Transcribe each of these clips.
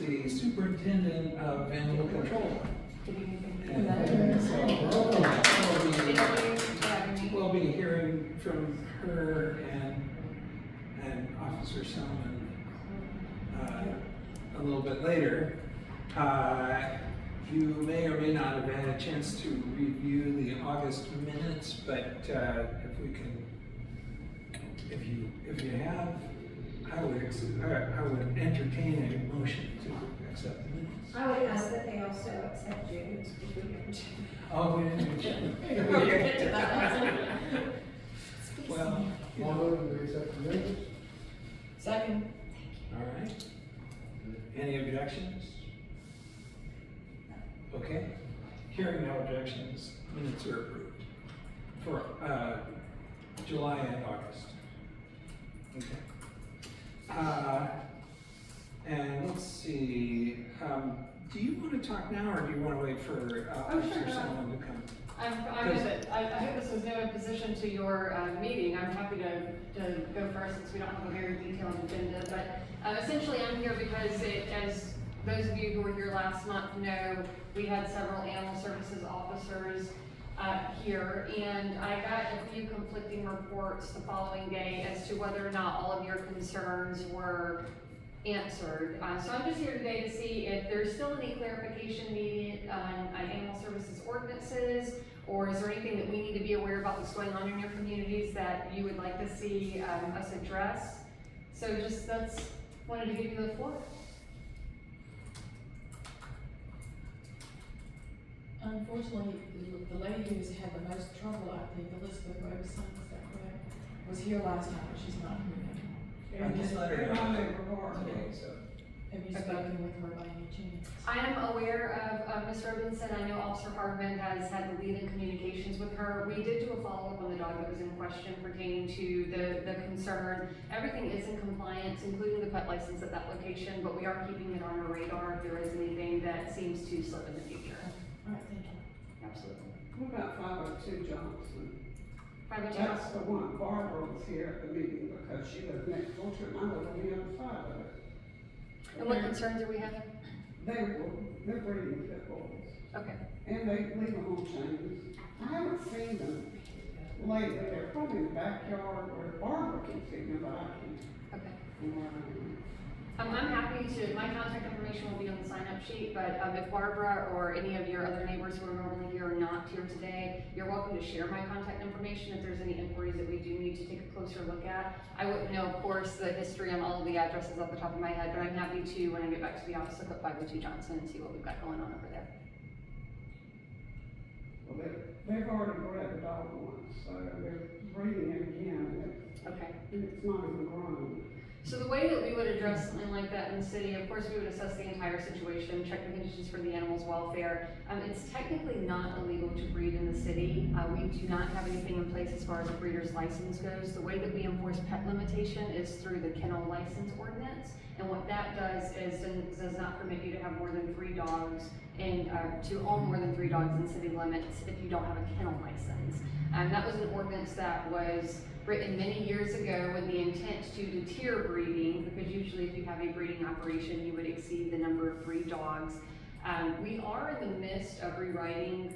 the superintendent of animal control. And so we'll be hearing from her and Officer Selman a little bit later. You may or may not have had a chance to review the August minutes, but if we can, if you have, I would entertain a motion to accept the minutes. I would ask that they also accept June's. Oh, we didn't do June. Okay. Well, you All know, those to accept the minutes? Second. all right. Any objections? Okay. Hearing no objections, minutes are approved for July and August. Okay. And let's see, do you want to talk now or do you want to wait for Officer Selman to come? I'm good. I hope this was no imposition to your meeting. I'm happy to go first since we don't have a very detailed agenda. But essentially I'm here because as those of you who were here last month know, we had several animal services officers here, and I got a few conflicting reports the following day as to whether or not all of your concerns were answered. So I'm just here today to see if there's still any clarification needed on animal services ordinances, or is there anything that we need to be aware about that's going on in your communities that you would like to see us address. So wanted to give you the floor. Unfortunately, the lady who's had the most trouble, I think, Elizabeth Robeson, is that correct? Was here last time, but she's not here now. I just let her know today, so. Have you spoken with her by any chance? I am aware of Ms. Robinson. I know Officer Hardman has had the lead in communications with her. We did do a follow-up on the dog that was in question pertaining to the concern. Everything is in compliance, including the pet license at that location, but we are keeping it on our radar if there is anything that seems to slip in the future. All right, thank you. Absolutely. What about 502 Johnson? That's That's the one, Barbara was here at the meeting because she lives next door to it, and I live on the other side of it. And what concerns are we having? They're breeding pit bulls, Okay. and they leave them on chains. I haven't seen them lately, they're probably in the backyard where Barbara can see them, but I can't. Okay. from where I am. I'm happy to, my contact information will be on the sign-up sheet, but if Barbara or any of your other neighbors who are normally here are not here today, you're welcome to share my contact information if there's any inquiries that we do need to take a closer look at. I wouldn't know, of course, the history on all of the addresses off the top of my head, but I'm happy to, when I get back to the office, look up 502 Johnson and see what we've got going on over there. Well, they've already bred the dog once, so they're breeding it again, Okay. and it's not even grown. So the way that we would address something like that in the city, of course, we would assess the entire situation, check the conditions for the animal's welfare. It's technically not illegal to breed in the city. We do not have anything in place as far as a breeder's license goes. The way that we enforce pet limitation is through the kennel license ordinance. And what that does is does not permit you to have more than 3 dogs and to own more than 3 dogs in city limits if you don't have a kennel license. That was an ordinance that was written many years ago with the intent to deter breeding, because usually if you have a breeding operation, you would exceed the number of 3 dogs. We are in the midst of rewriting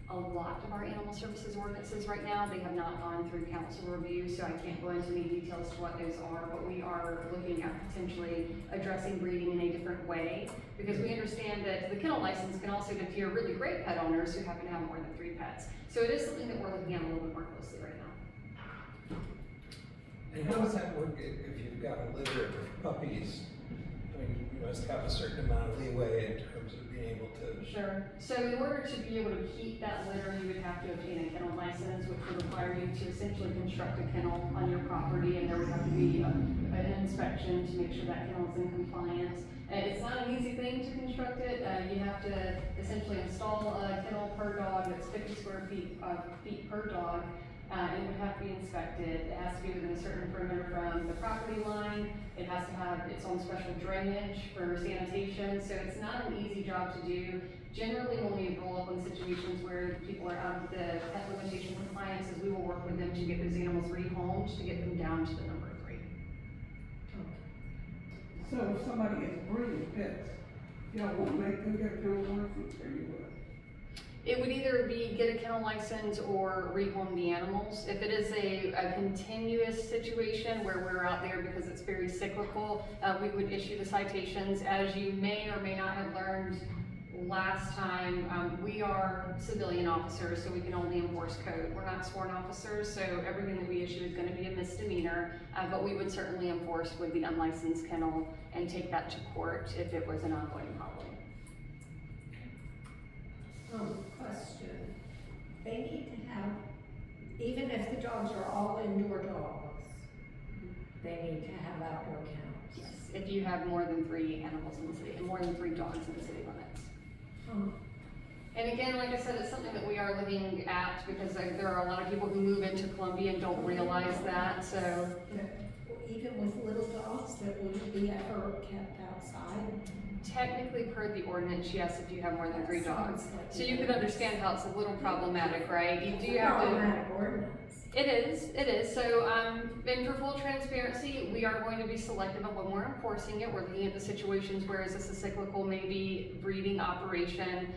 a lot of our animal services ordinances right now. They have not gone through council review, so I can't go into any details to what those are, but we are looking at potentially addressing breeding in a different way, because we understand that the kennel license can also deter really great pet owners who happen to have more than 3 pets. So it is something that we're looking at a little bit more closely right now. And how does that work if you've got a litter of puppies? I mean, you must have a certain amount of leeway in terms of being able to. Sure. So in order to be able to keep that litter, you would have to obtain a kennel license, which would require you to essentially construct a kennel on your property, and there would have to be an inspection to make sure that kennel is in compliance. It's not an easy thing to construct it. You have to essentially install a kennel per dog that's 50 square feet per dog. It would have to be inspected. It has to be within a certain perimeter from the property line. It has to have its own special drainage for sanitation. So it's not an easy job to do. Generally, when we roll up on situations where people are out of the pet limitation compliances, we will work with them to get those animals rehomed to get them down to the number of 3. So if somebody is breeding pets Y'all won't make them get a kennel license, or you will? It would either be get a kennel license or rehome the animals. If it is a continuous situation where we're out there because it's very cyclical, we would issue the citations. As you may or may not have learned last time, we are civilian officers, so we can only enforce code. We're not sworn officers, so everything that we issue is going to be a misdemeanor, but we would certainly enforce with the unlicensed kennel and take that to court if it was an ongoing problem. Question. They need to have, even if the dogs are all indoor dogs, they need to have outdoor kennels. Yes, if you have more than 3 animals in the city, and more than 3 dogs in the city limits. And again, like I said, it's something that we are looking at because there are a lot of people who move into Columbia and don't realize that, so. Even with little dogs that wouldn't be ever kept outside? Technically, per the ordinance, yes, if you have more than 3 dogs. So you can understand how it's a little problematic, right? You do have to. Problematic ordinance. It is. So, and for full transparency, we are going to be selective of when we're enforcing it. We're looking at the situations where is this a cyclical, maybe breeding operation.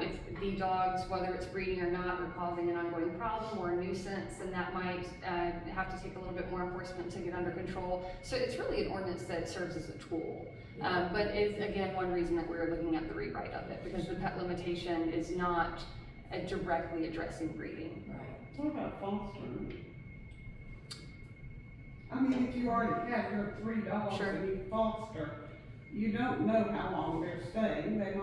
If the dogs, whether it's breeding or not, are causing an ongoing problem or a nuisance, then that might have to take a little bit more enforcement to get under control. So it's really an ordinance that serves as a tool. But it's, again, one reason that we're looking at the rewrite of it, because the pet limitation is not directly addressing breeding. Right. What about fostering? I mean, if you already have your 3 dogs Sure. and you foster, you don't know how long they're staying. They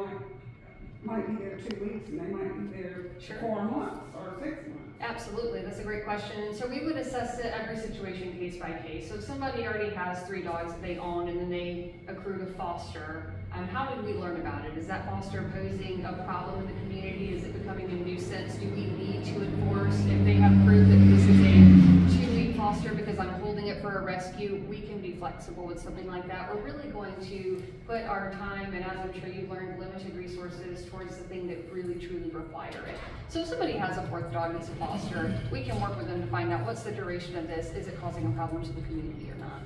might be there 2 weeks and they might be there Sure. 4 months or 6 months. Absolutely, that's a great question. And so we would assess it every situation case by case. So if somebody already has 3 dogs that they own and then they accrue to foster, how did we learn about it? Is that foster posing a problem in the community? Is it becoming a nuisance? Do we need to enforce? If they have proof that this is a 2-week foster because I'm holding it for a rescue, we can be flexible with something like that. We're really going to put our time, and as I'm sure you've learned, limited resources towards the thing that really truly require it. So if somebody has a 4th dog that's a foster, we can work with them to find out what's the duration of this. Is it causing a problem to the community or not?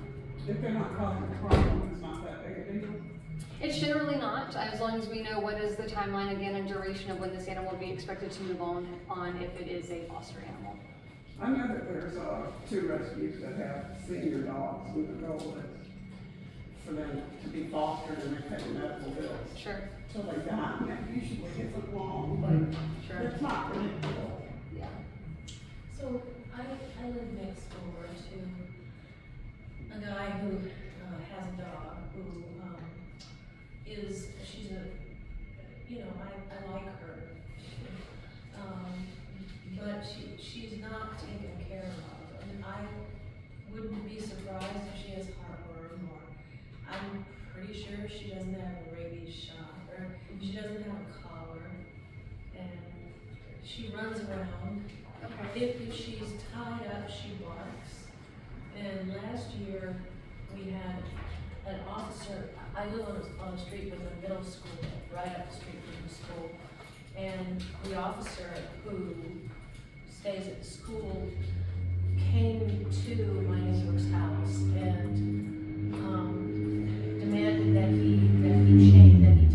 If they're not causing a problem, it's not that big a deal. It's generally not, as long as we know what is the timeline again and duration of when this animal will be expected to move on if it is a foster animal. I know that there's 2 rescues that have senior dogs, and the goal is for them to be fostered and they pay medical bills Sure. till they die. And that usually isn't long, but Sure. it's not predictable. Yeah. So I live next door to a guy who has a dog who she's a, I like her. But she's not taken care of. And I wouldn't be surprised if she has heartworm, or I'm pretty sure she doesn't have a rabies shot, or she doesn't have a collar, and she runs around. Okay. If she's tied up, she barks. And last year, we had an officer, I live on a street with a middle school, right up the street from the school. And the officer who stays at the school came to my neighbor's house and demanded that he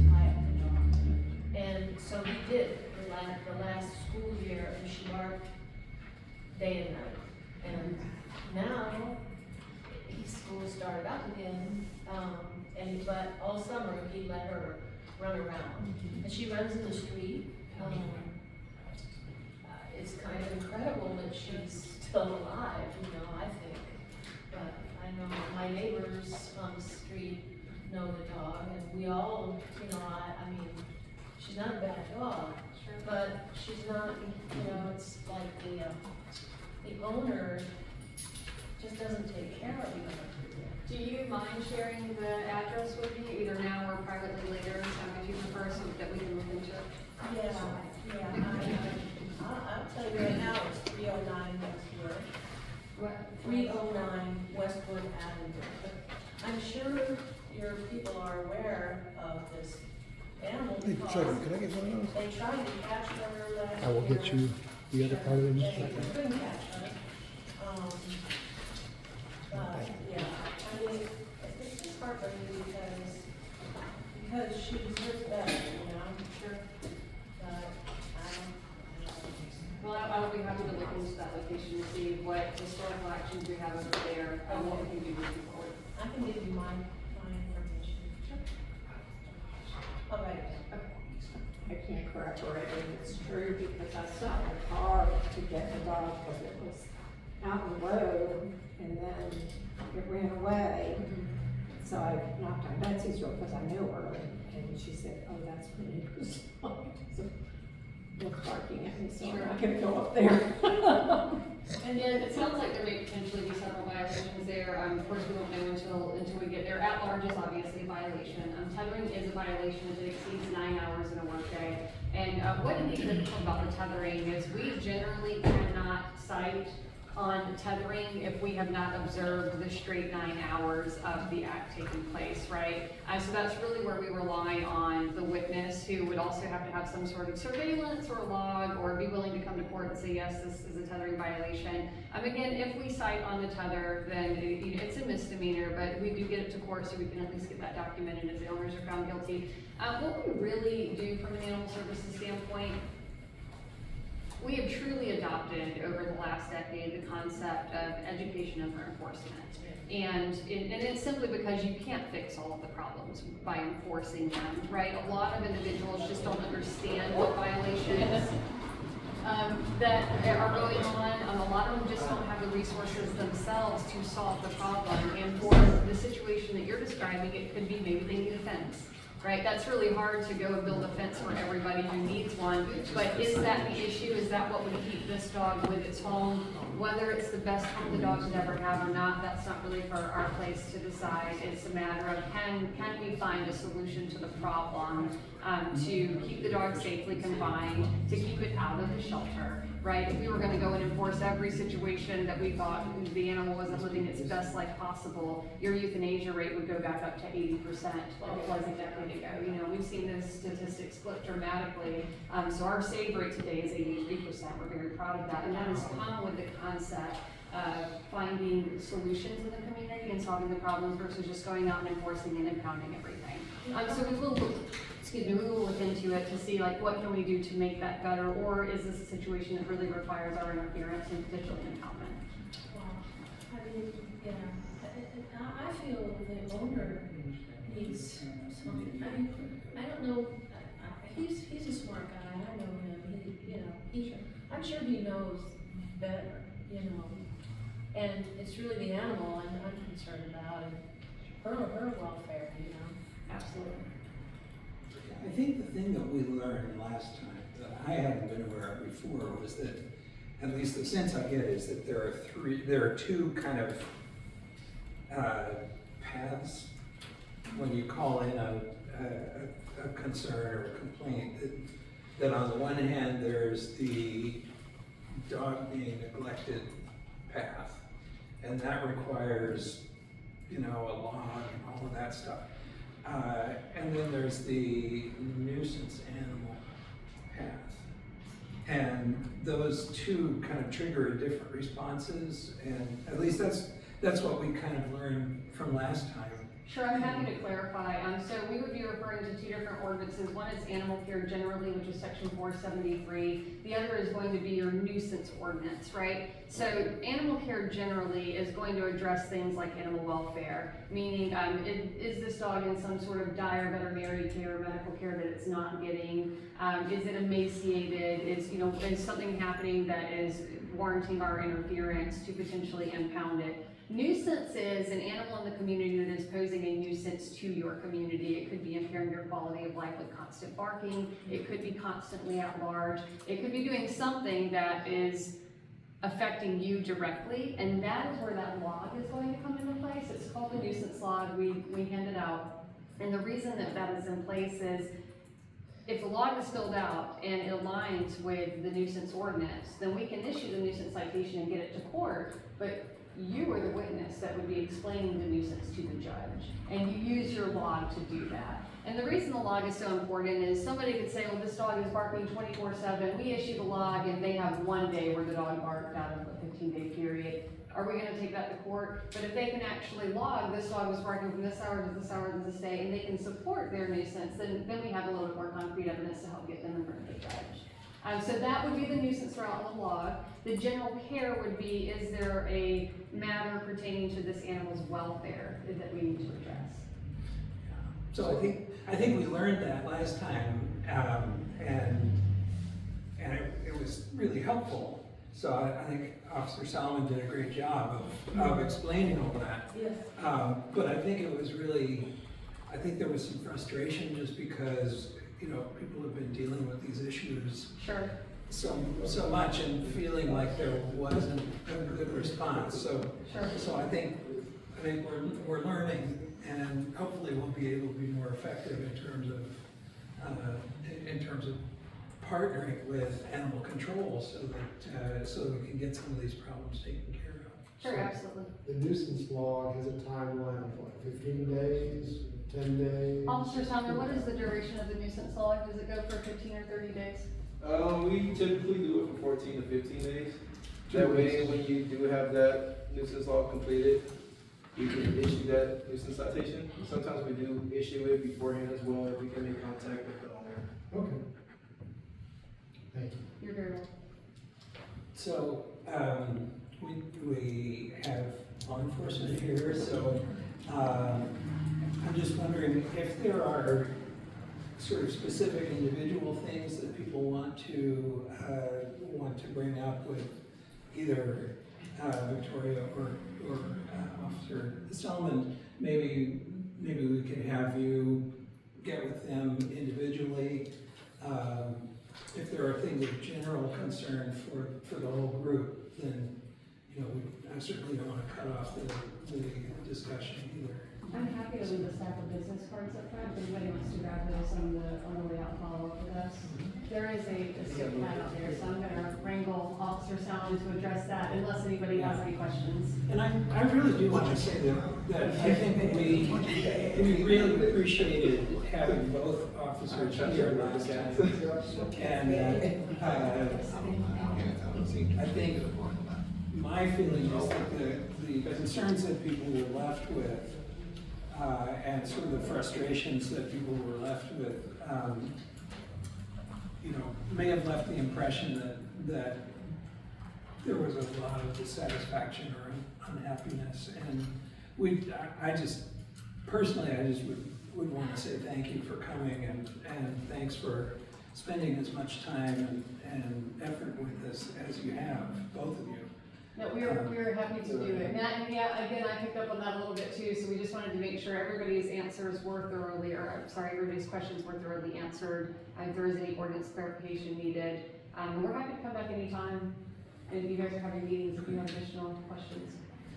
tie up the dog. And so he did the last school year, and she barked day and night. And now school started up again, but all summer he let her run around, and she runs in the street. It's kind of incredible that she's still alive, I think. But I know my neighbors on the street know the dog, and we all, I mean, she's not a bad dog, Sure. but she's not, it's like the owner just doesn't take care of her. Do you mind sharing the address with me, either now or privately later, if you prefer, so that we can look into it? I'll tell you right now, it's 309 Westwood. What? 309 Westwood Avenue. But I'm sure your people are aware of this animal. Hey, sorry, can I get one of those? They tried to catch her last year. I will get you the other part of it in just a They second. couldn't catch her. Yeah, I mean, it's just heartbreaking because because she deserves better, you know? Sure. But, Well, I will be happy to look into that location to see what historical actions we have over there, and what we can do moving forward. I can give you my information. Sure. I'll write it down. I can't corroborate it, it's true, because I stopped the car to get the dog, because it was out on the road, and then it ran away. So I knocked on Betsy's door, because I knew her, and she said, oh, that's pretty good. So, was barking at me, so I'm not gonna go up there. And then it sounds like there may potentially be several violations there. Of course, we won't know until we get there. At large is obviously a violation. Tethering is a violation if it exceeds 9 hours in a workday. And what is difficult about the tethering is we generally cannot cite on tethering if we have not observed the straight 9 hours of the act taking place, right? So that's really where we rely on the witness, who would also have to have some sort of surveillance or log, or be willing to come to court and say, yes, this is a tethering violation. Again, if we cite on the tether, then it's a misdemeanor, but we do get it to court so we can at least get that documented if the owners are found guilty. What we really do from an animal services standpoint, we have truly adopted over the last decade the concept of education over enforcement. And it's simply because you can't fix all of the problems by enforcing them, right? A lot of individuals just don't understand what violations that are going on. A lot of them just don't have the resources themselves to solve the problem. And for the situation that you're describing, it could be maybe they need a fence. Right, that's really hard to go and build a fence for everybody who needs one, but is that the issue? Is that what would keep this dog with its home? Whether it's the best home the dog could ever have or not, that's not really for our place to decide. It's a matter of can we find a solution to the problem, to keep the dog safely confined, to keep it out of the shelter, right? If we were gonna go and enforce every situation that we thought the animal wasn't living its best life possible, your euthanasia rate would go back up to 80% if it was a decade ago. You know, we've seen those statistics flip dramatically. So our save rate today is 83%. We're very proud of that. And that has come with the concept of finding solutions in the community and solving the problems versus just going out and enforcing and impounding everything. So we will look into it to see like what can we do to make that better, or is this a situation that really requires our interference and potentially impoundment? Well, I mean, yeah, I feel the owner needs something. I mean, I don't know, he's a smart guy, I know him, I'm sure he knows better, and it's really the animal I'm concerned about, and her welfare, Absolutely. I think the thing that we learned last time that I hadn't been aware of before was that, at least the sense I get is that there are two kind of paths when you call in a concern or a complaint. That on the one hand, there's the dog being neglected path, and that requires, a log and all of that stuff. And then there's the nuisance animal path. And those two kind of trigger different responses, and at least that's what we kind of learned from last time. Sure, I'm happy to clarify. So we would be referring to two different ordinances. One is animal care generally, which is section 473. The other is going to be your nuisance ordinance, right? So animal care generally is going to address things like animal welfare, meaning is this dog in some sort of dire veterinary care or medical care that it's not getting? Is it emaciated? Is something happening that is warranting our interference to potentially impound it? Nuisance is an animal in the community that is posing a nuisance to your community. It could be impairing your quality of life with constant barking. It could be constantly at large. It could be doing something that is affecting you directly, and that is where that log is going to come into place. It's called the nuisance log. We hand it out. And the reason that is in place is if the log is filled out and it aligns with the nuisance ordinance, then we can issue the nuisance citation and get it to court, but you are the witness that would be explaining the nuisance to the judge, and you use your log to do that. And the reason the log is so important is somebody could say, well, this dog is barking 24/7. We issue the log and they have one day where the dog barked out of a 15-day period. are we gonna take that to court? But if they can actually log, this dog was barking from this hour to this hour to this day, and they can support their nuisance, then we have a little bit more concrete evidence to help get them in front of the judge. So that would be the nuisance route on the log. The general care would be, is there a matter pertaining to this animal's welfare that we need to address? So I think we learned that last time, and it was really helpful. So I think Officer Solomon did a great job of explaining all that. Yes. But I think it was really, I think there was some frustration just because, you know, people have been dealing with these issues Sure. so much and feeling like there wasn't a good response. So Sure. so I think we're learning, and hopefully we'll be able to be more effective in terms of partnering with animal control so that we can get some of these problems taken care of. Sure, absolutely. The nuisance log has a timeline of what, 15 days, 10 days? Officer Sander, what is the duration of the nuisance log? Does it go for 15 or 30 days? We typically do it for 14 to 15 days. That way, when you do have that nuisance law completed, we can issue that nuisance citation. Sometimes we do issue it beforehand as well, if we can make contact with the owner. Okay. Thank you. You're very welcome. So, we have law enforcement here, so, I'm just wondering if there are sort of specific individual things that people want to bring up with either, Victoria or Officer Solomon. Maybe we can have you get with them individually. If there are things of general concern for the whole group, then, you know, I certainly don't want to cut off the discussion either. I'm happy to leave a stack of business cards up front, if anybody wants to grab those on the way out and follow up with us. There is a skip pad out there, so I'm gonna wrangle Officer Salmon to address that unless anybody has any questions. And I really do want to say that I think that we really appreciated having both officers here last time. And I think my feeling is that the concerns that people were left with, and sort of the frustrations that people were left with, you know, may have left the impression that there was a lot of dissatisfaction or unhappiness. And I just would want to say thank you for coming, and thanks for spending as much time and effort with us as you have, both of you. No, we were happy to do it. And yeah, again, I picked up on that a little bit too, so we just wanted to make sure everybody's answers were thoroughly, everybody's questions were thoroughly answered. If there was any ordinance clarification needed. We're happy to come back anytime, and if you guys are having meetings, if you have additional questions.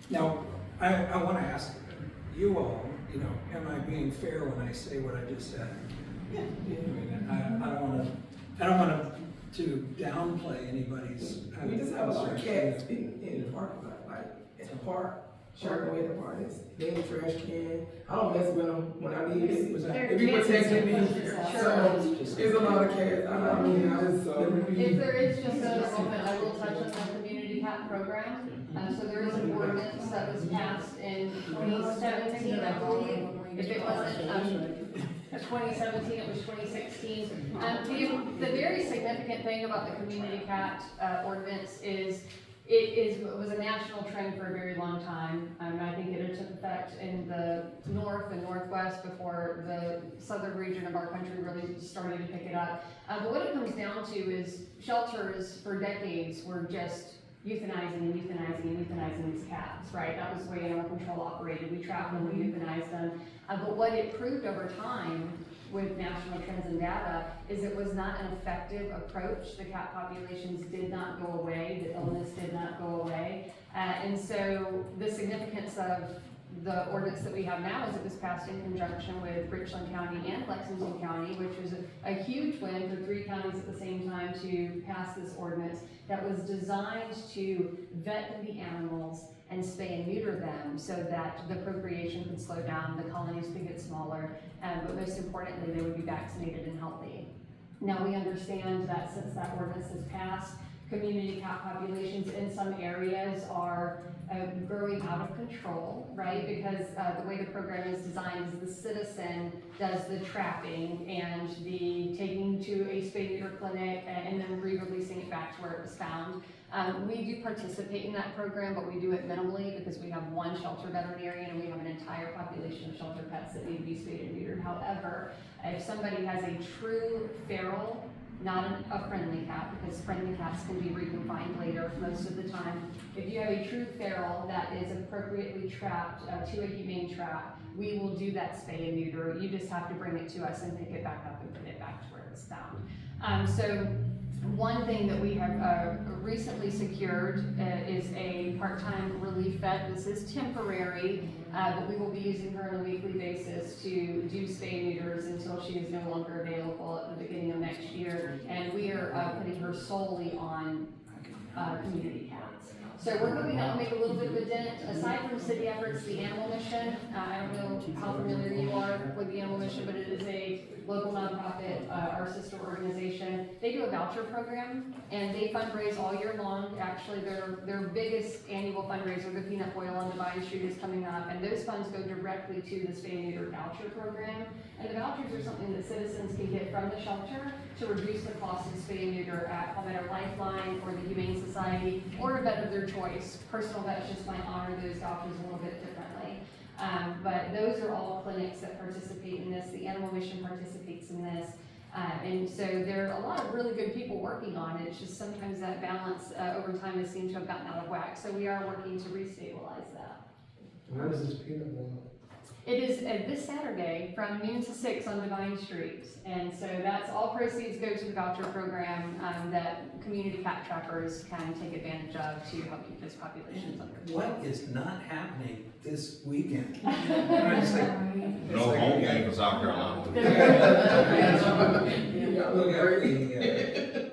Now, I want to ask you all, you know, am I being fair when I say what I just said? Yeah. I don't want to downplay anybody's. We just have a lot of cats in the parking lot, like at the park. Sure, away the park, they in the trash can. I don't mess with them when I need it. If you protecting me, so there's a lot of cats. I mean, I just. If there is just a moment, I will touch on the community cat program. So there is an ordinance that was passed in 2017, I believe. If it wasn't 2017, it was 2016. The very significant thing about the community cat ordinance is it was a national trend for a very long time. I think it took effect in the north and northwest before the southern region of our country really started to pick it up. But what it comes down to is shelters for decades were just euthanizing these cats, right? That was the way animal control operated. We trapped them, we euthanized them. But what it proved over time with national trends and data is it was not an effective approach. The cat populations did not go away, the illness did not go away. And so the significance of the ordinance that we have now is it was passed in conjunction with Richland County and Lexington County, which was a huge win for 3 counties at the same time to pass this ordinance that was designed to vet the animals and spay and neuter them so that the procreation could slow down, the colonies could get smaller, but most importantly, they would be vaccinated and healthy. Now we understand that since that ordinance is passed, community cat populations in some areas are growing out of control, right? Because the way the program is designed is the citizen does the trapping and the taking to a spay-neuter clinic and then re-releasing it back to where it was found. We do participate in that program, but we do it minimally because we have one shelter veterinarian and we have an entire population of shelter pets that need to be spayed and neutered. However, if somebody has a true feral, not a friendly cat, because friendly cats can be reconfined later most of the time. If you have a true feral that is appropriately trapped to a humane trap, we will do that spay and neuter. You just have to bring it to us and pick it back up and put it back to where it was found. So one thing that we have recently secured is a part-time relief vet. This is temporary, but we will be using her on a weekly basis to do spay and neuters until she is no longer available at the beginning of next year. And we are putting her solely on community cats. So we're hoping that will make a little bit of a dent. Aside from city efforts, the Animal Mission, I don't know how familiar you are with the Animal Mission, but it is a local nonprofit, our sister organization. They do a voucher program and they fundraise all year long. Actually, their biggest annual fundraiser, the Peanut Boil on Divine Street, is coming up, and those funds go directly to the spay and neuter voucher program. And the vouchers are something that citizens can get from the shelter to reduce the cost of spay and neuter at Palmetto Lifeline or the Humane Society or a vet of their choice. Personal vets just might honor those vouchers a little bit differently. But those are all clinics that participate in this. The Animal Mission participates in this. And so there are a lot of really good people working on it. It's just sometimes that balance over time has seemed to have gotten out of whack. So we are working to restabilize that. When is this peanut boil? It is this Saturday from noon to 6 on Divine Street. And so that's all proceeds go to the voucher program that community cat trappers can take advantage of to help keep those populations under control. What is not happening this weekend? No home game for South Carolina.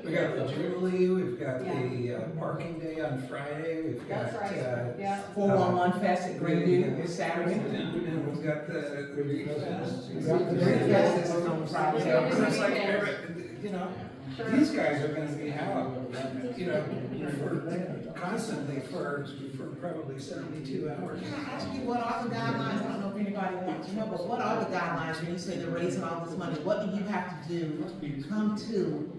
We got the Jubilee, we've got the parking day on Friday, we've got, That's right, yeah. 411 Fest at Greenview this Saturday. and we've got the Greek Fest. Fest is on Friday. So it's like, you know, Sure. these guys are gonna be out, you know, constantly for probably 72 hours. Can I ask you, what are the guidelines? I don't know if anybody wants to know, but what are the guidelines when you say they're raising all this money? What do you have to do to come to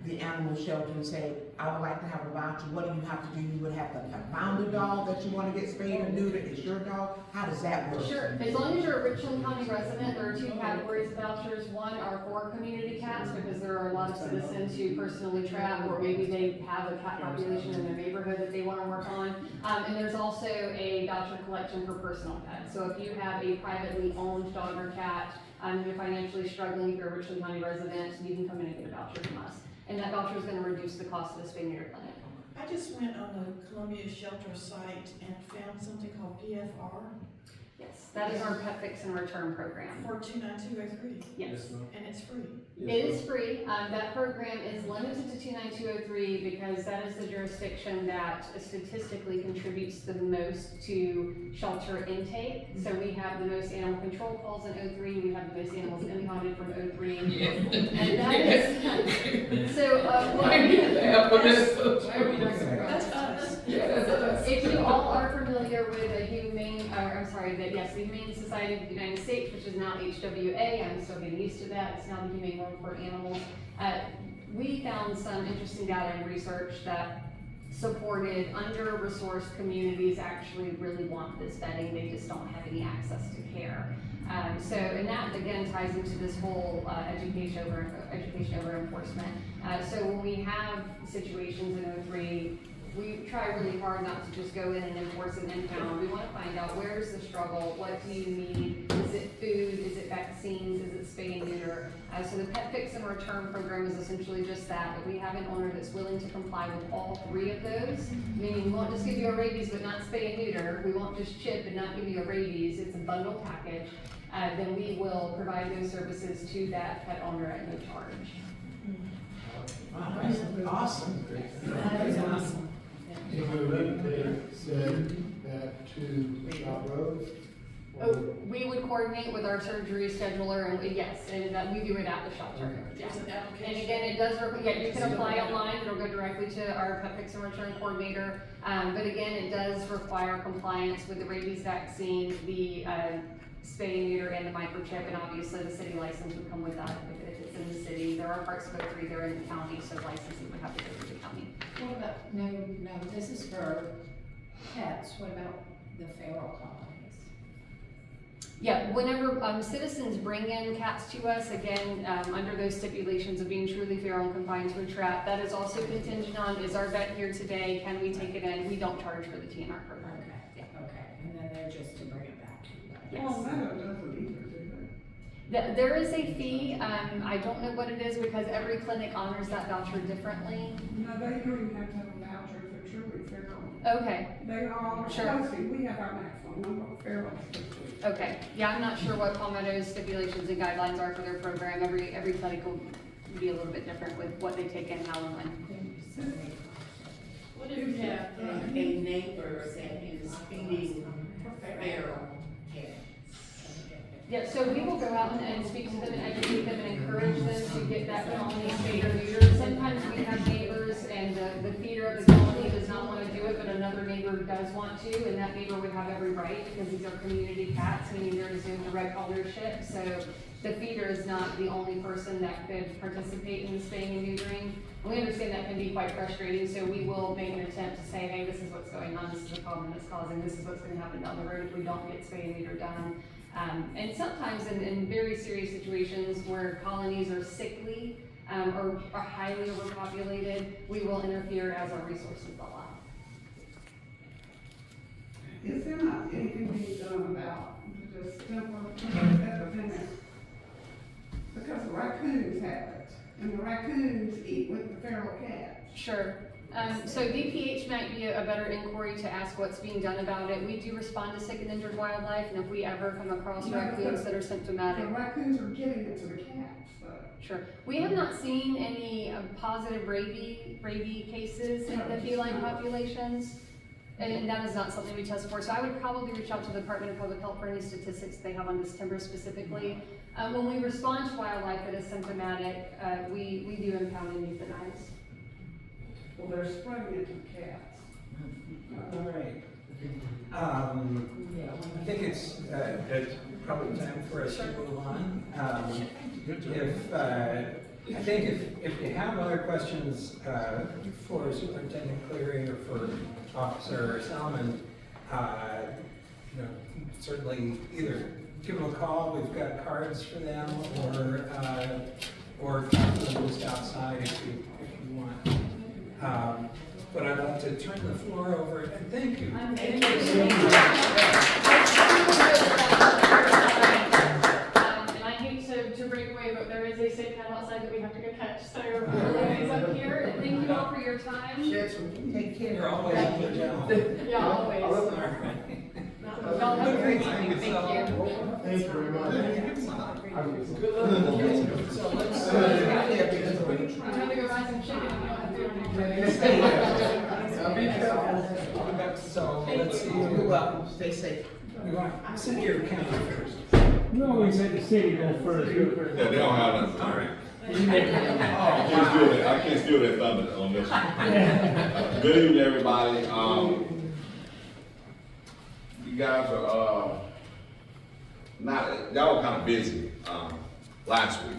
the animal shelter and say, I would like to have a voucher? What do you have to do? You would have to have found a dog that you want to get spayed or neutered. It's your dog. How does that work? Sure. As long as you're a Richland County resident, there are two categories of vouchers. One are for community cats, because there are a lot of citizens who personally trap, or maybe they have a cat population in their neighborhood that they want to work on. And there's also a voucher collection for personal pets. So if you have a privately owned dog or cat, and you're financially struggling, if you're a Richland County resident, you can come in and get a voucher from us. And that voucher is going to reduce the cost of the spay neuter clinic. I just went on the Columbia Shelter site and found something called PFR Yes, that is our Pet Fix and Return program. for 29203, Yes. and it's free. It is free. That program is limited to 29203 because that is the jurisdiction that statistically contributes the most to shelter intake. So we have the most animal control calls in 03, we have the most animals impounded from 03. And that is, so, That's us. if you all are familiar with the the Humane Society of the United States, which is now HWA, I'm still getting used to that, it's now the Humane World for Animals. We found some interesting data and research that supported under-resourced communities actually really want this vetting, they just don't have any access to care. And that again ties into this whole education over enforcement. So when we have situations in 03, we try really hard not to just go in and enforce an impound. We want to find out where's the struggle, what do you need, is it food, is it vaccines, is it spay and neuter? So the Pet Fix and Return program is essentially just that we have an owner that's willing to comply with all three of those, meaning we won't just give you a rabies but not spay and neuter, we won't just chip and not give you a rabies, it's a bundle package. Then we will provide those services to that pet owner at no charge. Wow, that's awesome. That is awesome. They said that to Shop Road. Oh, we would coordinate with our surgery scheduler, and yes, and that we do it at the shelter. Yeah. There's an And application. again, it does, yeah, you can apply online, it'll go directly to our pet fix and return coordinator. But again, it does require compliance with the rabies vaccine, the, spay and neuter and the microchip, and obviously the city license would come with that if it's in the city. There are parts of it through there in the county, so licensing would have to go through the county. What about, no, this is for pets, what about the feral colonies? Yeah, whenever, citizens bring in cats to us, again, under those stipulations of being truly feral and confined to a trap, that is also contingent on, is our vet here today, can we take it in? We don't charge for the TNR program. Okay, Yeah. okay, and then they're just to bring it back to you guys? Yes. There is a fee, I don't know what it is because every clinic honors that voucher differently. No, they don't even have to have a voucher if they're truly feral. Okay, They are, Sure. supposed we have our maximum number of ferals. okay, yeah, I'm not sure what Palmetto's stipulations and guidelines are for their program, every clinic will be a little bit different with what they take in, how and when. What if you have a neighbor that is feeding feral cats? Yeah, so we will go out and speak to them and educate them and encourage them to get that colony spayed or neutered. Sometimes we have neighbors and the feeder of the colony does not want to do it, but another neighbor does want to, and that neighbor would have every right because these are community cats, meaning there is no direct ownership. So the feeder is not the only person that could participate in the spaying and neutering. And we understand that can be quite frustrating, so we will make an attempt to say, hey, this is what's going on, this is the problem it's causing, this is what's going to happen down the road if we don't get spay and neuter done. And sometimes in very serious situations where colonies are sickly or are highly overpopulated, we will interfere as our resources allow. Is there not anything being done about just simple epidemic? Because the raccoons have it, and the raccoons eat with the feral cats. Sure. So DPH might be a better inquiry to ask what's being done about it. We do respond to sick and injured wildlife, and if we ever come across raccoons that are symptomatic. The raccoons are giving it to the cats, so. Sure. We have not seen any positive rabies cases in the feline populations, and that is not something we test for. So I would probably reach out to the Department of Public Health for any statistics they have on this timber specifically. When we respond to wildlife that is symptomatic, we do impound and euthanize. Well, they're spreading it to the cats. All right. I think it's probably time for us to move on. I think if you have other questions for Superintendent Cleary or for Officer Salmon, certainly either give them a call, we've got cards for them, or talk to them just outside if you want. But I'd like to turn the floor over, and thank you. Thank you. And I hate to break away, but there is a sick cat outside that we have to go catch, so everybody's up here. And thank you all for your time. Take care. You're always on the job. Yeah, always. All right. Y'all have a great evening, thank you. Thank you very much. So let's, I'm gonna go buy some chicken if you don't have food. Be careful. so let's see. You're welcome. Stay safe. We want, send your account first. No, we said the city go first. Yeah, they don't have that. All right. I can't steal that thunder on this one. Good evening, everybody. You guys are, y'all were kind of busy, last week.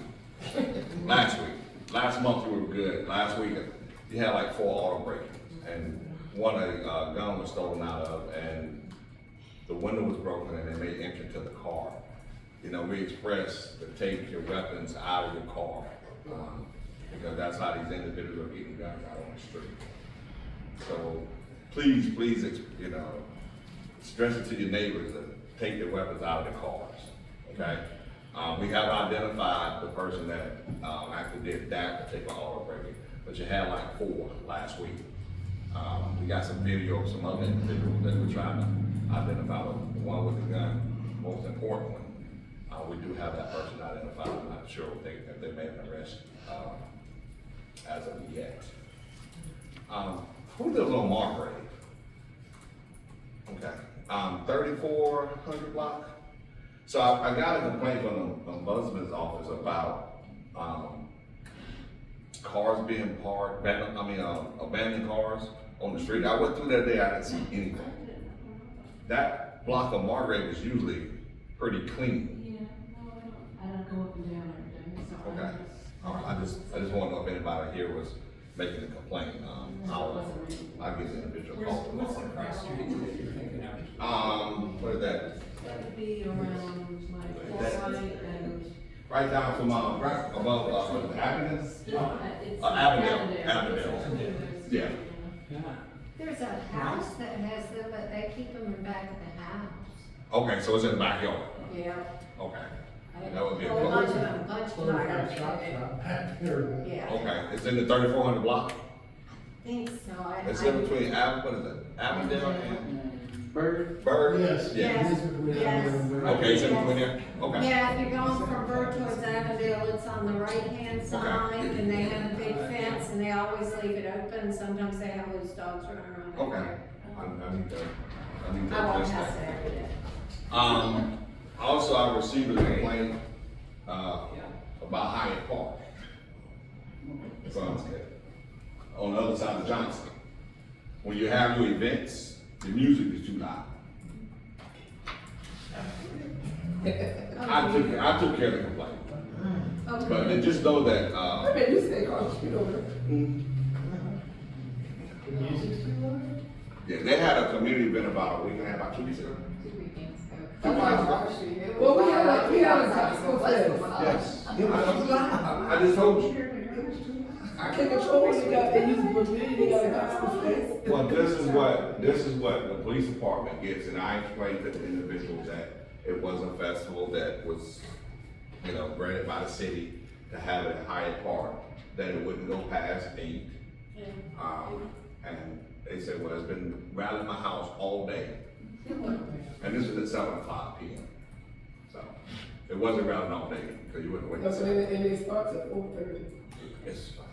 Last month you were good. Last week, you had like 4 auto break-ins, and one a gun was stolen out of, and the window was broken, and they made entry to the car. We express to take your weapons out of your car, because that's how these individuals are getting guns out on the street. So please, stress it to your neighbors to take their weapons out of their cars, okay? We have identified the person that actually did that particular auto break-in, but you had like 4 last week. We got some video of some other individuals that we're trying to identify, the one with the gun, most important one. We do have that person identified. I'm not sure if they made an arrest as of yet. Who lives on Margrave? Okay. 3400 block? So I got a complaint from the ombudsman's office about, cars being parked, abandoned cars on the street. I went through that day, I didn't see anything. That block of Margaret is usually pretty clean. Yeah, I don't go up and down every day, so. Okay. All right, I just want to know if anybody here was making a complaint. I'll give the individual call. What's the cross street that you're thinking of? What is that? That would be around like Forsyth and. Right down from, right above, what is it, Avenue? It's Avondale. Yeah. Yeah. There's a house that has them, but they keep them in back of the house. Okay, so it's in the backyard. Yeah. Okay. That would be a Well, bunch of problem. them, bunch of Well, them. that shop back there. Yeah. Okay, it's in the 3400 block. I think so. It's in between what is it, Avondale and Bird. Bird? Yes. Yeah. Yes. Yes. Okay, it's in between there? Okay. Yeah, if you're going from Bird towards Avondale, it's on the right-hand side, and they have a big fence, and they always leave it open. Sometimes they have loose dogs running around back Okay. there. I need to I walk address past that. it every day. Also, I received a complaint, about Hyatt Park. From, on the other side of Johnson. When you have your events, the music is too loud. I took care of the complaint. Okay. But just know that, I bet you stay across the street over there. The music's too loud? yeah, they had a community event about a week and a half, about 2 weeks ago. 2 weekends ago. 2 weekends ago. Well, we had a gospel fest. Yes. It was loud. I just told you. I can't control when they got, they used to, they got a gospel fest. Well, this is what the police department gets, and I explained to the individuals that it was a festival that was, granted by the city to have it at Hyatt Park, that it wouldn't go past 8. And they said, well, it's been rattling my house all day. And this was at 7:00 p.m. So, it wasn't rattling all day, because you wouldn't wait. That's when it starts at 4:30. It's fine.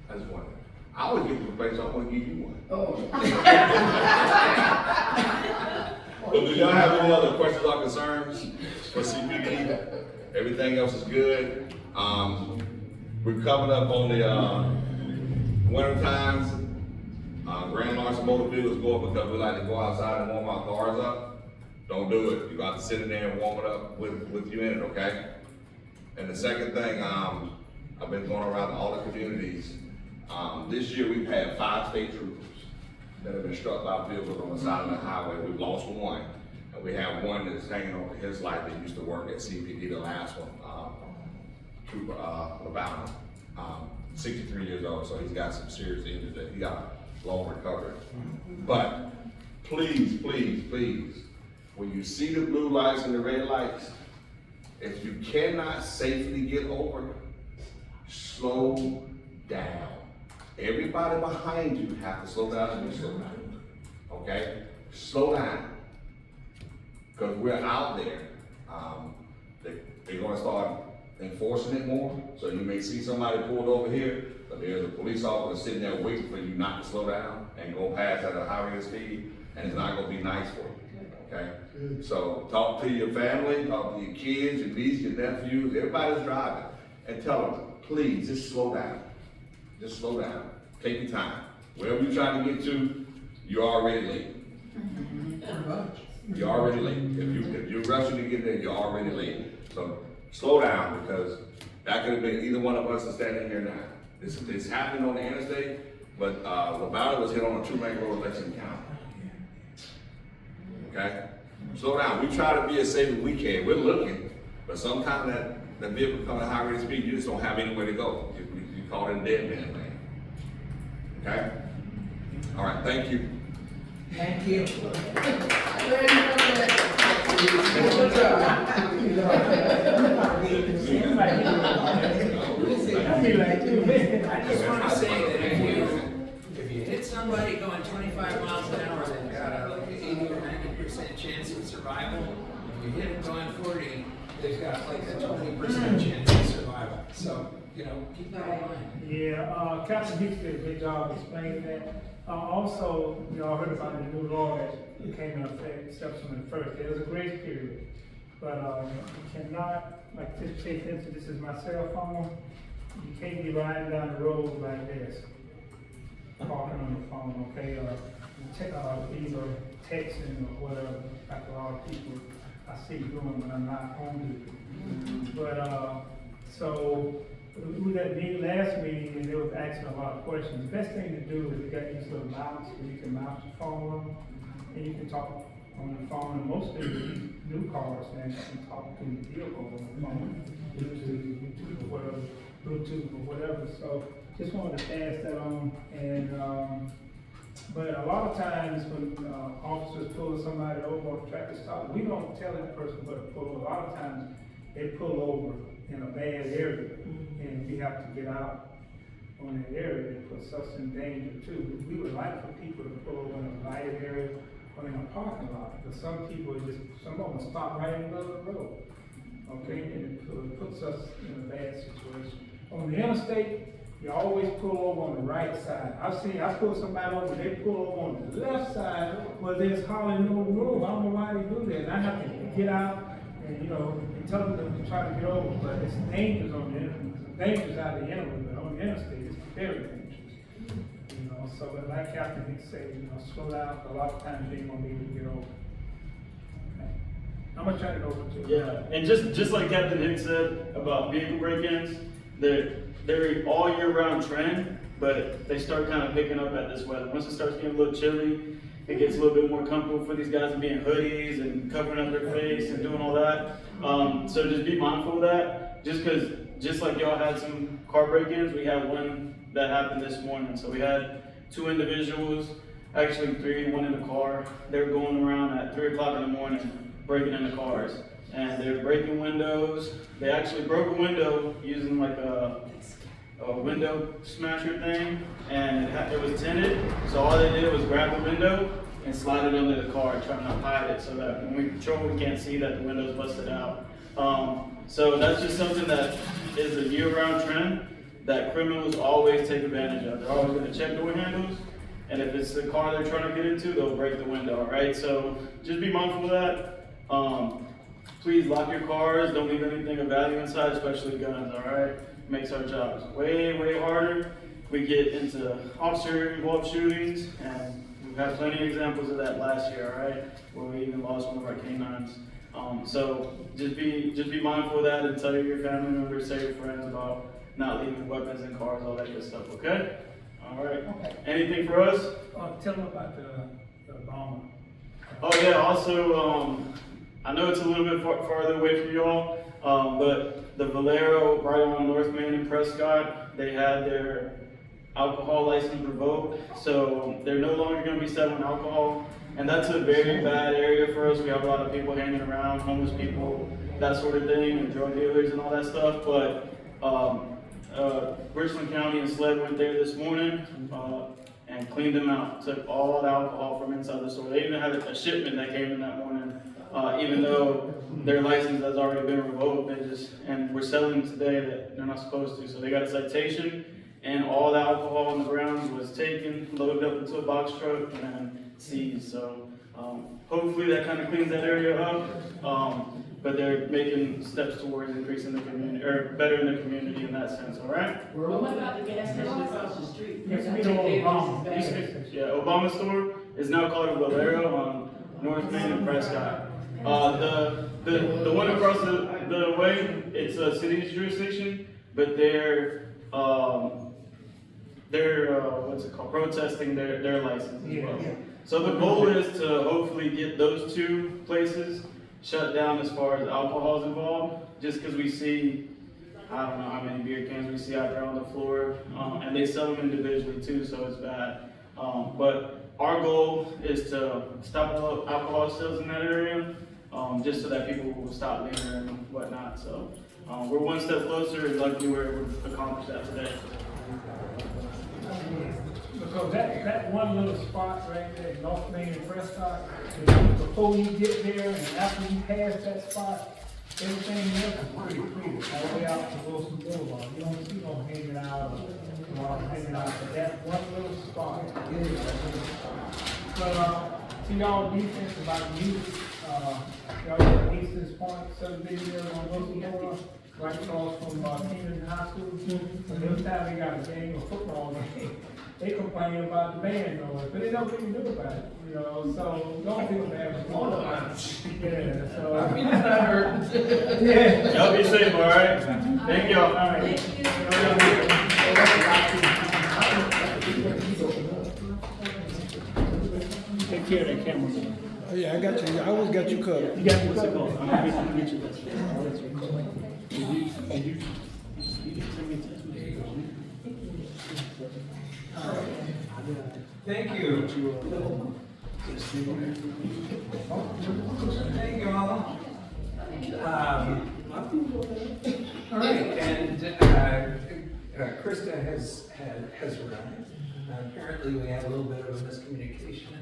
I just wondered. I always get to the place, I want to give you one. Oh. But do y'all have any other questions or concerns for CPD? Everything else is good. We're coming up on the winter times. Grand Larson Motor Vehicles go up because we like to go outside and warm our cars up. Don't do it. You got to sit in there and warm it up with you in it, okay? And the second thing, I've been going around to all the communities. This year we've had 5 state troopers that have been struck by vehicles on the side of the highway. We've lost one, and we have one that's hanging over his life that used to work at CPD, the last one, Trooper Lavana, 63 years old, so he's got some serious injuries that he got long recovery. But please, please, please, when you see the blue lights and the red lights, if you cannot safely get over, slow down. Everybody behind you have to slow down and you slow down. Okay? Slow down. Because we're out there. They're going to start enforcing it more. So you may see somebody pulled over here, but there's a police officer sitting there waiting for you not to slow down and go past at a high rate of speed, and it's not going to be nice for you. Okay? So talk to your family, talk to your kids, your nieces, your nephews, everybody's driving, and tell them, please, just slow down. Just slow down. Take your time. Wherever you're trying to get to, you're already late. You're already late. If you're rushing to get there, you're already late. So slow down, because that could have been either one of us is standing here now. It's happening on the interstate, but Lavada was hit on a 2-lane road in Lexington County. Okay? Slow down. We try to be as safe as we can. We're looking, but sometimes that vehicle comes at high rate of speed, you just don't have anywhere to go. You call it a dead man lane. Okay? All right, thank you. Thank you. I just want to say that if you hit somebody going 25 miles an hour, they've got a 80 or 90% chance of survival. If you hit them going 40, they've got like a 20% chance of survival. So, keep that in mind. Yeah, Captain Hicks did a good job explaining that. Also, y'all heard about the new law that came into effect September 1st. There was a grace period. But, you cannot, like, just say, for instance, this is my cell phone, you can't be riding down the road like this, talking on the phone, okay, either texting or whatever, like a lot of people I see doing when I'm not on duty. But, so, we was at the last meeting and they was asking a lot of questions. The best thing to do is they got these little mounts where you can mount your phone on, and you can talk on the phone. And most of these new cars, man, you can talk to the vehicle on the phone, Bluetooth or whatever. So just wanted to pass that on. And but a lot of times when officers pull somebody over on a traffic stop, we don't tell that person where to pull over. A lot of times they pull over in a bad area, and we have to get out on that area. It puts us in danger too. We would like for people to pull over in a lighted area or in a parking lot, but some people some of them stop right in the middle of the road, okay, and it puts us in a bad situation. On the interstate, you always pull over on the right side. I pull somebody over, they pull over on the left side, where there's hardly no room. I don't know why they do that. And I have to get out and, and tell them to try to get over, but it's dangerous on the interstate. It's dangerous out of the interstate, but on the interstate, it's very dangerous. So, but like Captain Hicks said, slow down. A lot of times you ain't gonna be able to get over. Okay. I'm gonna turn it over to you. Yeah, and just like Captain Hicks said about vehicle break-ins, they're all year-round trend, but they start kind of picking up at this weather. Once it starts getting a little chilly, it gets a little bit more comfortable for these guys to be in hoodies and covering up their face and doing all that. So just be mindful of that. Just like y'all had some car break-ins, we had one that happened this morning. So we had 2 individuals, actually 3, one in the car. They were going around at 3 o'clock in the morning, breaking into cars. And they were breaking windows. They actually broke a window using like a window smasher thing, and it was tinted. So all they did was grab the window and slide it under the car, trying to hide it so that when we patrol, we can't see that the window's busted out. So that's just something that is a year-round trend that criminals always take advantage of. They're always going to check door handles, and if it's the car they're trying to get into, they'll break the window. All right, so just be mindful of that. Please lock your cars. Don't leave anything of value inside, especially guns. All right, makes our jobs way, way harder. We get into officer-involved shootings, and we've had plenty of examples of that last year. All right, where we even lost one of our canines. So just be mindful of that, and tell your family members, tell your friends about not leaving weapons in cars, all that good stuff. Okay. All right. Okay. Anything for us? Tell them about the bomber. Oh yeah. Also, I know it's a little bit farther away from y'all, but the Valero right on North Main in Prescott, they had their alcohol license revoked, so they're no longer going to be selling alcohol, and that's a very bad area for us. We have a lot of people hanging around, homeless people, that sort of thing, and drug dealers and all that stuff. But Richland County and SLED went there this morning and cleaned them out, took all the alcohol from inside the store. They even had a shipment that came in that morning, even though their license has already been revoked. And we're selling today that they're not supposed to. So they got a citation, and all the alcohol on the grounds was taken, loaded up into a box truck, and then seized. So hopefully that kind of cleans that area up. But they're making steps towards increasing the community, or bettering the community in that sense, all right? But what about the gas station across the street? Yes, we know Obama. Yeah, Obama store is now called a Valero on North Main and Prescott. The one across the way, it's a city's jurisdiction, but they're what's it called, protesting their license as well. So the goal is to hopefully get those 2 places shut down as far as alcohol is involved, just because we see, I don't know how many beer cans we see out there on the floor, and they sell them individually too, so it's bad. But our goal is to stop all alcohol sales in that area, just so that people will stop lingering and whatnot. So we're one step closer, and luckily we're able to accomplish that today. Because that one little spot right there, North Main and Prescott, before you get there and after you pass that spot, everything else is pretty all the way out to Wilson Boulevard. You don't see no hanging out or hanging out, but that one little spot is. But to y'all defense about youth, y'all got Easton's Point subdivision there on Wilson Boulevard, right across from, Keenan High School. And every time they got a game, a football game, they complain about the band noise, but they don't really do about it, you know, so don't feel bad. Yeah, so. I mean, it's not hurt. Yeah. Y'all be safe, all right? Thank y'all. All right. Take care of that camera. Oh, yeah, I got you. I always got you covered. You got what's it called? I'm gonna get you this. Thank you. Thank you all. All right, and Krista has arrived. Apparently, we had a little bit of a miscommunication.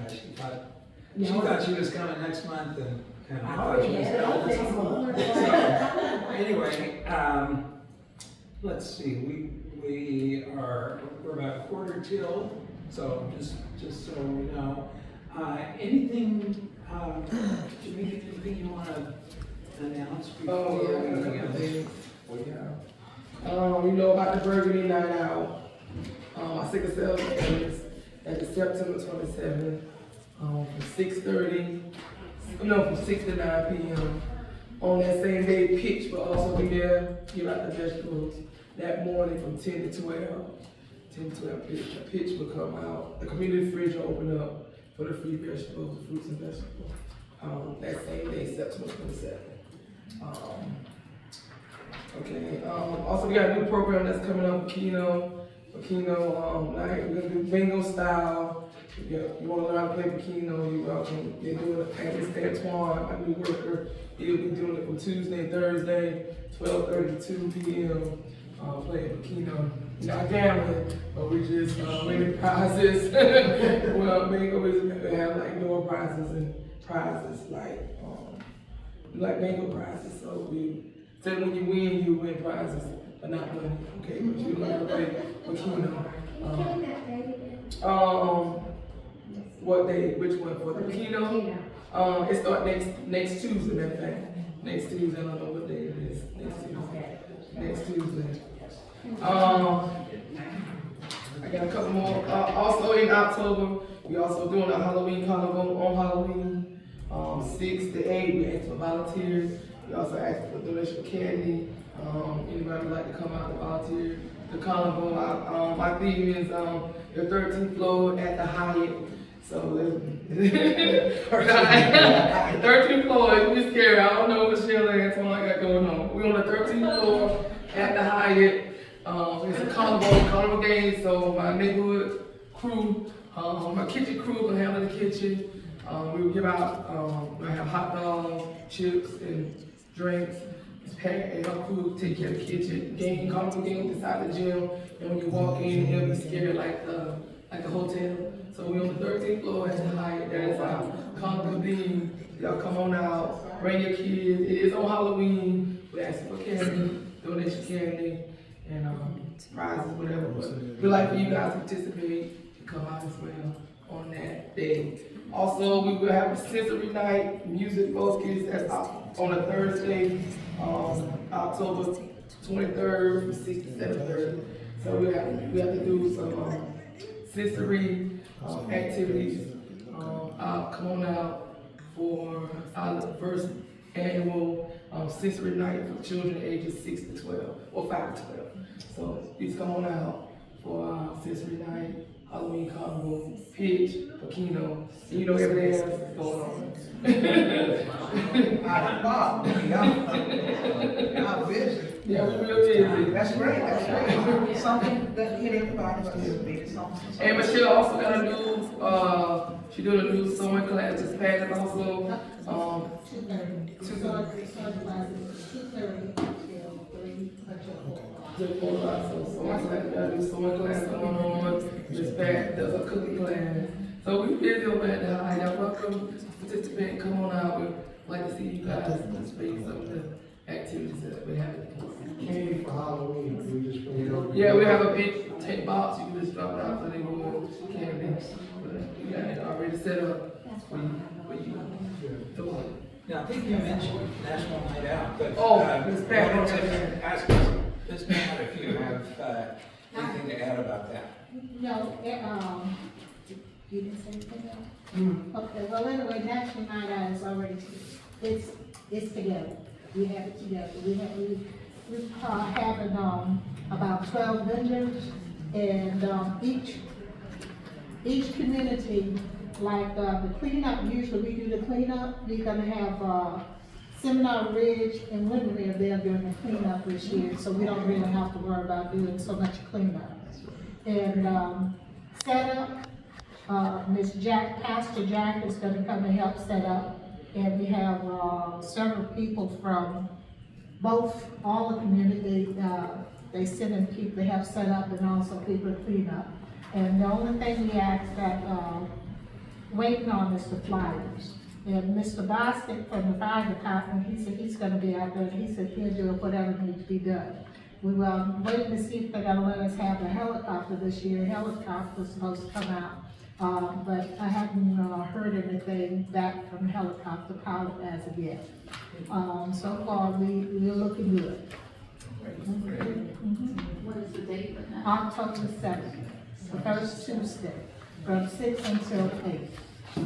She thought she was coming next month, and I thought she was coming this month. So, anyway, let's see. We're about quarter till. So just so we know, anything you want to announce before? We know about the Burgundy Night Out. Our sickle cell is at the September 27th, from 6 to 9 p.m. On that same day, Pitch will also be there, give out the vegetables. That morning from 10 to 12. 10 to 12, Pitch will come out. The community fridge will open up for the free vegetables, the fruits and vegetables. That same day, September 27th. Also we got a new program that's coming up for Keno night. We're gonna do bingo style. You wanna learn how to play Keno, you're welcome. They're doing it at Mr. Antoine, my new worker. He'll be doing it from Tuesday, Thursday, 12:30 to 2 p.m. Playing Keno. Not gambling, but we just winning prizes. Well, bingo is we have like door prizes and prizes like bingo prizes. So we say when you win prizes, but not money. Okay, but you learn to play with Keno. What day? Which one for the Keno? It starts next Tuesday. Matter of fact, next Tuesday. I don't know what day it is. Next Tuesday. I got a couple more. Also in October, we also doing a Halloween carnival on Halloween. 6 to 8, we asked for volunteers. We also asked for donation of candy. Anybody would like to come out and volunteer the carnival? My theme is the 13th floor at the Hyatt. So the 13th floor is be scary. I don't know what Michelle and Antoine I got going on. We're on the 13th floor at the Hyatt. It's a carnival game, so my neighborhood crew, my kitchen crew will handle the kitchen. We will give out, we'll have hot dogs, chips, and drinks. And our crew will take care of the kitchen. Carnival game inside the gym, and when you walk in, it'll be scary like a hotel. So we're on the 13th floor at the Hyatt. That is our carnival theme. Y'all come on out, bring your kids. It is on Halloween. We're asking for candy, donation candy, and prizes, whatever. But we'd like for you guys to participate and come out as well on that day. Also, we will have a sensory night, music focus. That's on a Thursday, October 23rd from 6 to 7:30. So we have to do some sensory activities. Come on out for our first annual sensory night for children ages 6 to 12 or 5 to 12. So please come on out for our sensory night, Halloween carnival, Pitch, Keno, and you know everything else that's going on. Y'all busy. Yeah, we're real busy. That's great, Something that hit everybody, something. And Michelle also got a new, she doing a new sewing class this past also. Sewing class going on. This past, there's a cooking class. So we busy over at the Hyatt. Y'all welcome to participate. Come on out. We'd like to see you guys participate in some of the activities that we're having. Candy for Halloween, we just bring it over. Yeah, we have a big tank box. You can just drop it out for the candy. We got it already set up for you. Now, I think you mentioned National Night Out, but. Oh, Ms. Ms. Pat, wanted to ask Ms. Pat if you have, anything to add about that. No, you didn't say anything else? Mm. Okay, well, anyway, National Night Out is already, it's together. We have it together. We having, about 12 vendors, and, each community, like, the cleanup, usually we do the cleanup, we're gonna have, Seminar Ridge and Windermere, they're doing the cleanup this year, so we don't really have to worry about doing so much cleanup. And, set up, Miss Jack, Pastor Jack is gonna come and help set up, and we have, several people from all the community, they send in people to help set up and also people to clean up. And the only thing we ask that, waiting on is the flyers. And Mr. Bostic from the fire department, he said he's gonna be out there, and he said he'll do whatever needs to be done. We were waiting to see if they're gonna let us have a helicopter this year. A helicopter's supposed to come out, but I haven't, heard anything back from the helicopter pilot as of yet. So far, we're looking good. What is the date for that? October the 7th, the first Tuesday, from 6 until 8.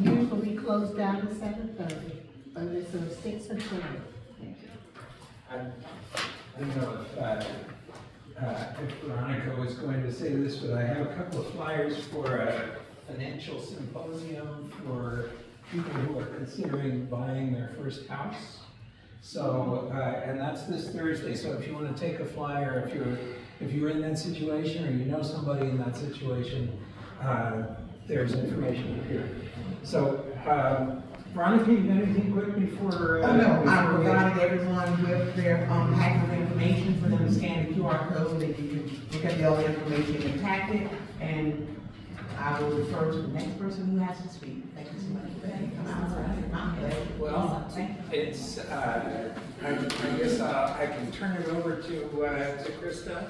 Usually we close down at 7:30, but it's 6 until 8. I don't know if Veronica was going to say this, but I have a couple of flyers for a financial symposium for people who are considering buying their first house. So, and that's this Thursday, so if you want to take a flyer, if you're in that situation or you know somebody in that situation, there's information here. So, Veronica, you got anything quick before? Oh, no, I before we- provided everyone with their, packet of information for them to scan the QR code, and you can look at all the information in the packet, and I will refer to the next person who has to speak. Thank you so much for that. Come out. Well, it's, I guess I can turn it over to Krista.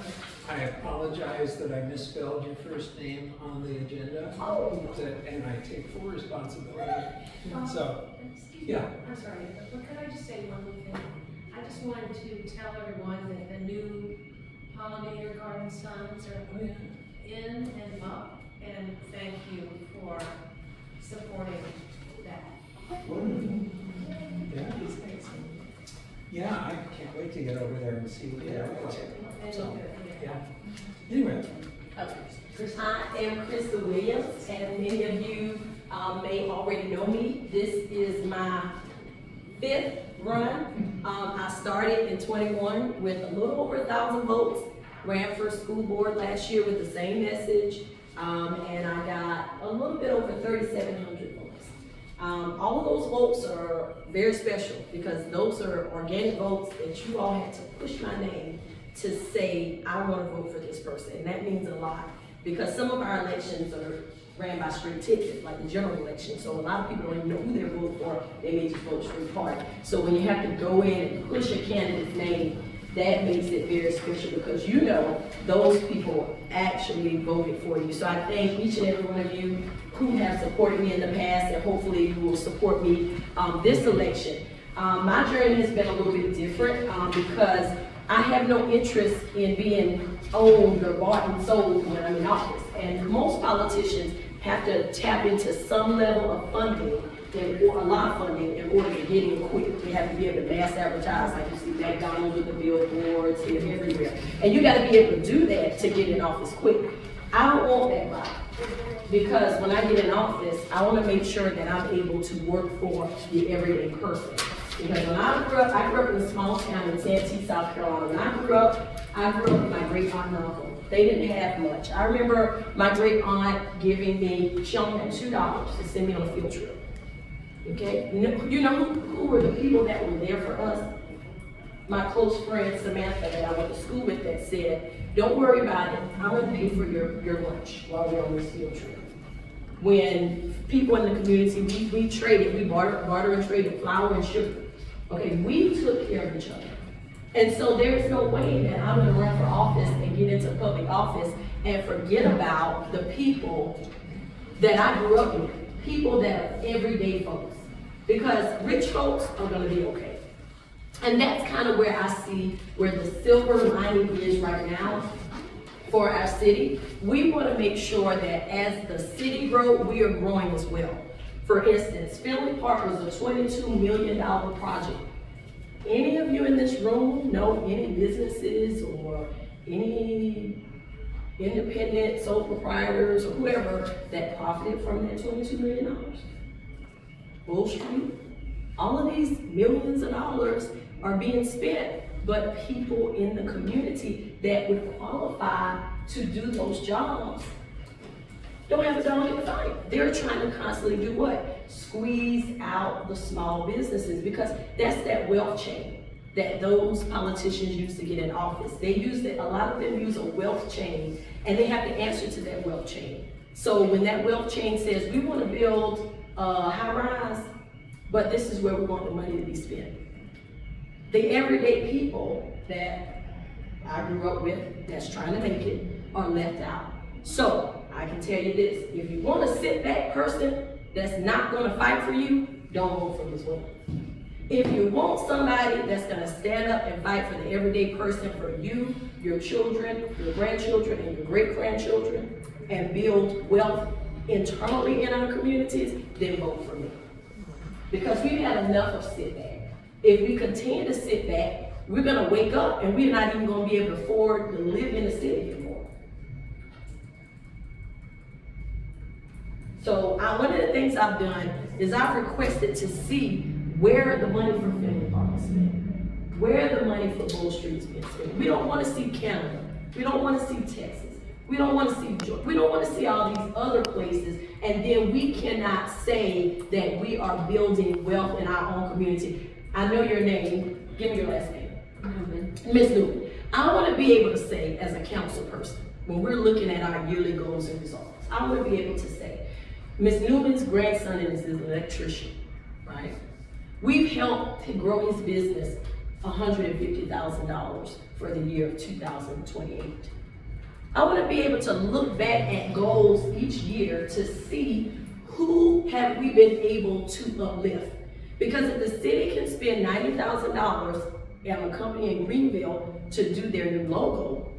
I apologize that I misspelled your first name on the agenda. And I take full responsibility. So, yeah. I'm sorry, but could I just say one more thing? I just wanted to tell everyone that the new pollinator garden signs are in and up, and thank you for supporting that. Yeah, I can't wait to get over there and see what they're up to. So, yeah. Anyway. I am Krista Williams, and many of you may already know me. This is my 5th run. I started in 21 with a little over 1,000 votes, ran for school board last year with the same message, and I got a little bit over 3,700 votes. All of those votes are very special because those are organic votes that you all had to push my name to say, I want to vote for this person. And that means a lot because some of our elections are ran by straight ticket, like the general election. So a lot of people don't even know who they're voting for. They may just vote straight party. So when you have to go in and push a candidate's name, that makes it very special because you know those people actually voted for you. So I thank each and every one of you who have supported me in the past, and hopefully you will support me this election. My journey has been a little bit different because I have no interest in being owned or bought and sold when I'm in office. And most politicians have to tap into some level of funding, or a lot of funding, in order to get in quick. They have to be able to mass advertise, like you see McDonald's with the billboards here everywhere. And you gotta be able to do that to get in office quick. I don't want that route. Because when I get in office, I wanna make sure that I'm able to work for the everyday person. Because when I grew up in a small town in Santee, South Carolina. When I grew up with my great aunt and uncle. They didn't have much. I remember my great aunt giving me, she only had $2 to send me on a field trip. Okay, you know who were the people that were there for us? My close friend Samantha that I went to school with that said, don't worry about it, I'm gonna pay for your lunch while we're on this field trip. When people in the community, we traded, we barter and traded flour and sugar. Okay, we took care of each other. And so there is no way that I'm gonna run for office and get into public office and forget about the people that I grew up with, people that are everyday folks. Because rich folks are gonna be okay. And that's kind of where I see where the silver lining is right now for our city. We wanna make sure that as the city grows, we are growing as well. For instance, Finley Park was a $22 million project. Any of you in this room know any businesses or any independent sole proprietors or whoever that profited from that $22 million? Bull Street, all of these millions of dollars are being spent, but people in the community that would qualify to do those jobs don't have a dog in the fight. They're trying to constantly do what? Squeeze out the small businesses, because that's that wealth chain that those politicians used to get in office. They use it, a lot of them use a wealth chain, and they have to answer to that wealth chain. So when that wealth chain says, we want to build a high rise, but this is where we want the money to be spent. The everyday people that I grew up with that's trying to make it are left out. So I can tell you this, if you want a sit-back person that's not gonna fight for you, don't vote for Ms. Williams. If you want somebody that's gonna stand up and fight for the everyday person, for you, your children, your grandchildren, and your great-grandchildren, and build wealth internally in our communities, then vote for me. Because we've had enough of sit-back. If we continue to sit back, we're gonna wake up and we're not even gonna be able to afford to live in the city anymore. So one of the things I've done is I've requested to see where the money for Finley Park is spent, where the money for Bull Street is being spent. We don't want to see Canada. We don't want to see Texas. We don't want to see Georgia. We don't want to see all these other places, and then we cannot say that we are building wealth in our own community. I know your name. Give me your last name. Ms. Newman. I want to be able to say, as a council person, when we're looking at our yearly goals and results, I want to be able to say, Ms. Newman's grandson is an electrician, right? We've helped him grow his business $150,000 for the year of 2028. I want to be able to look back at goals each year to see who have we been able to uplift. Because if the city can spend $90,000 at a company in Greenville to do their new logo,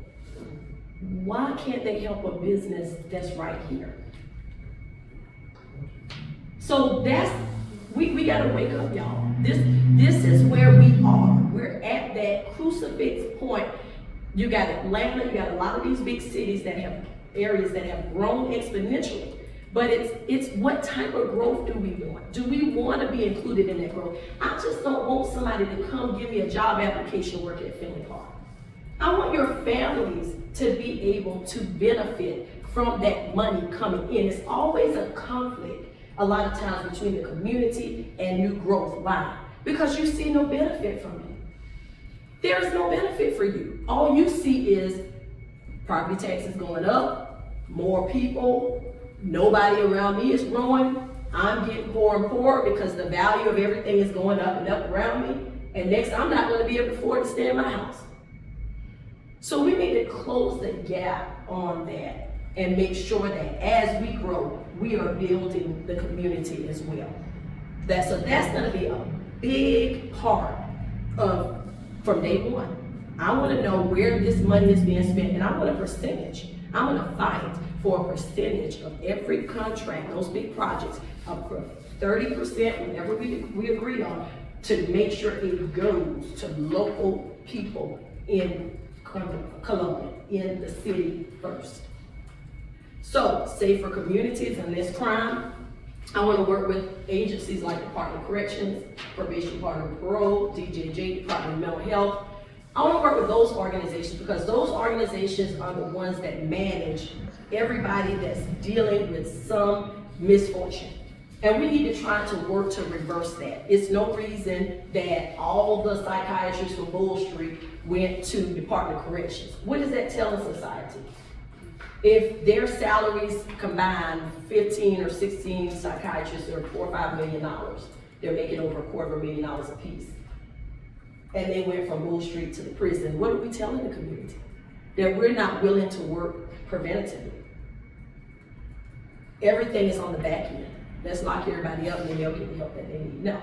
why can't they help a business that's right here? So we gotta wake up, y'all. This is where we are. We're at that crucifix point. You got Atlanta, you got a lot of these big cities that have areas that have grown exponentially. But it's what type of growth do we want? Do we want to be included in that growth? I just don't want somebody to come give me a job application work at Finley Park. I want your families to be able to benefit from that money coming in. It's always a conflict a lot of times between the community and new growth. Why? Because you see no benefit from it. There is no benefit for you. All you see is property taxes going up, more people, nobody around me is growing. I'm getting poorer and poorer because the value of everything is going up and up around me. And next, I'm not going to be able to afford to stay in my house. So we need to close the gap on that and make sure that as we grow, we are building the community as well. That's going to be a big part of from day one. I want to know where this money is being spent, and I want a percentage. I want to fight for a percentage of every contract, those big projects, up for 30%, whatever we agree on, to make sure it goes to local people in Columbia, in the city first. So, safer communities and less crime. I want to work with agencies like Department of Corrections, Probation, Department of Parole, DJJ, Department of Mental Health. I want to work with those organizations because those organizations are the ones that manage everybody that's dealing with some misfortune. And we need to try to work to reverse that. It's no reason that all the psychiatrists from Bull Street went to Department of Corrections. What does that tell in society? If their salaries combined, 15 or 16 psychiatrists are $4 or $5 million, they're making over $250,000 a piece. And they went from Bull Street to the prison. What are we telling the community? That we're not willing to work preventatively. Everything is on the back end. let's lock everybody up and then they'll get the help that they need. No.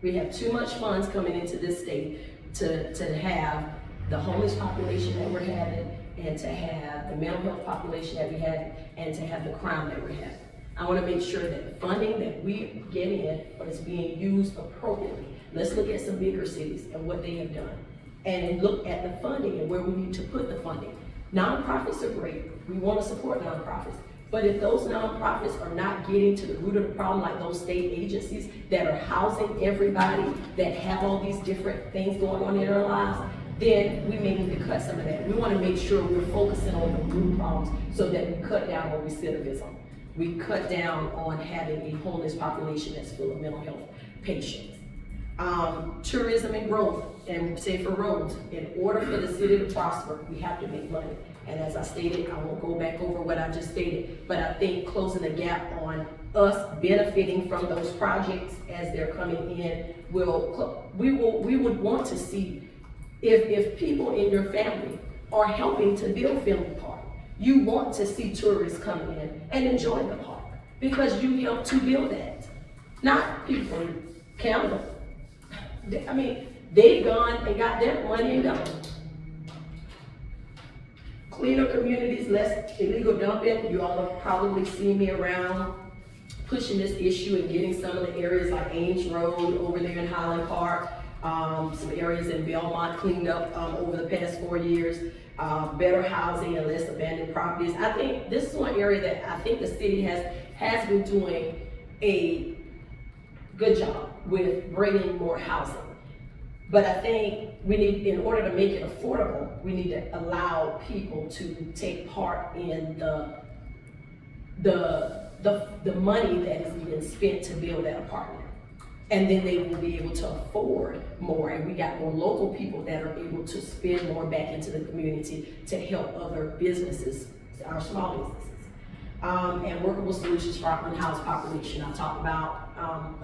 We have too much funds coming into this state to have the homeless population that we're having, and to have the mental health population that we have, and to have the crime that we're having. I wanna make sure that the funding that we get in is being used appropriately. Let's look at some bigger cities and what they have done, and look at the funding and where we need to put the funding. Nonprofits are great. We wanna support nonprofits. But if those nonprofits are not getting to the root of the problem, like those state agencies that are housing everybody that have all these different things going on in their lives, then we may need to cut some of that. We want to make sure we're focusing on the root problems so that we cut down on recidivism. We cut down on having a homeless population that's full of mental health patients. Tourism and growth and safer roads. In order for the city to prosper, we have to make money. And as I stated, I won't go back over what I just stated, but I think closing the gap on us benefiting from those projects as they're coming in we would want to see if people in your family are helping to build Family Park. You want to see tourists coming in and enjoy the park because you helped to build that. Not people from Canada. I mean, they've gone and got their money and gone. Cleaner communities, less illegal dumping. You all have probably seen me around pushing this issue and getting some of the areas like Ames Road over there in Highland Park, some areas in Belmont cleaned up over the past 4 years, better housing and less abandoned properties. I think this is one area that I think the city has been doing a good job with bringing more housing. But I think we need, in order to make it affordable, we need to allow people to take part in the money that is being spent to build that apartment. And then they will be able to afford more. And we got more local people that are able to spend more back into the community to help other businesses, our small businesses. And workable solutions for our unhoused population. I talked about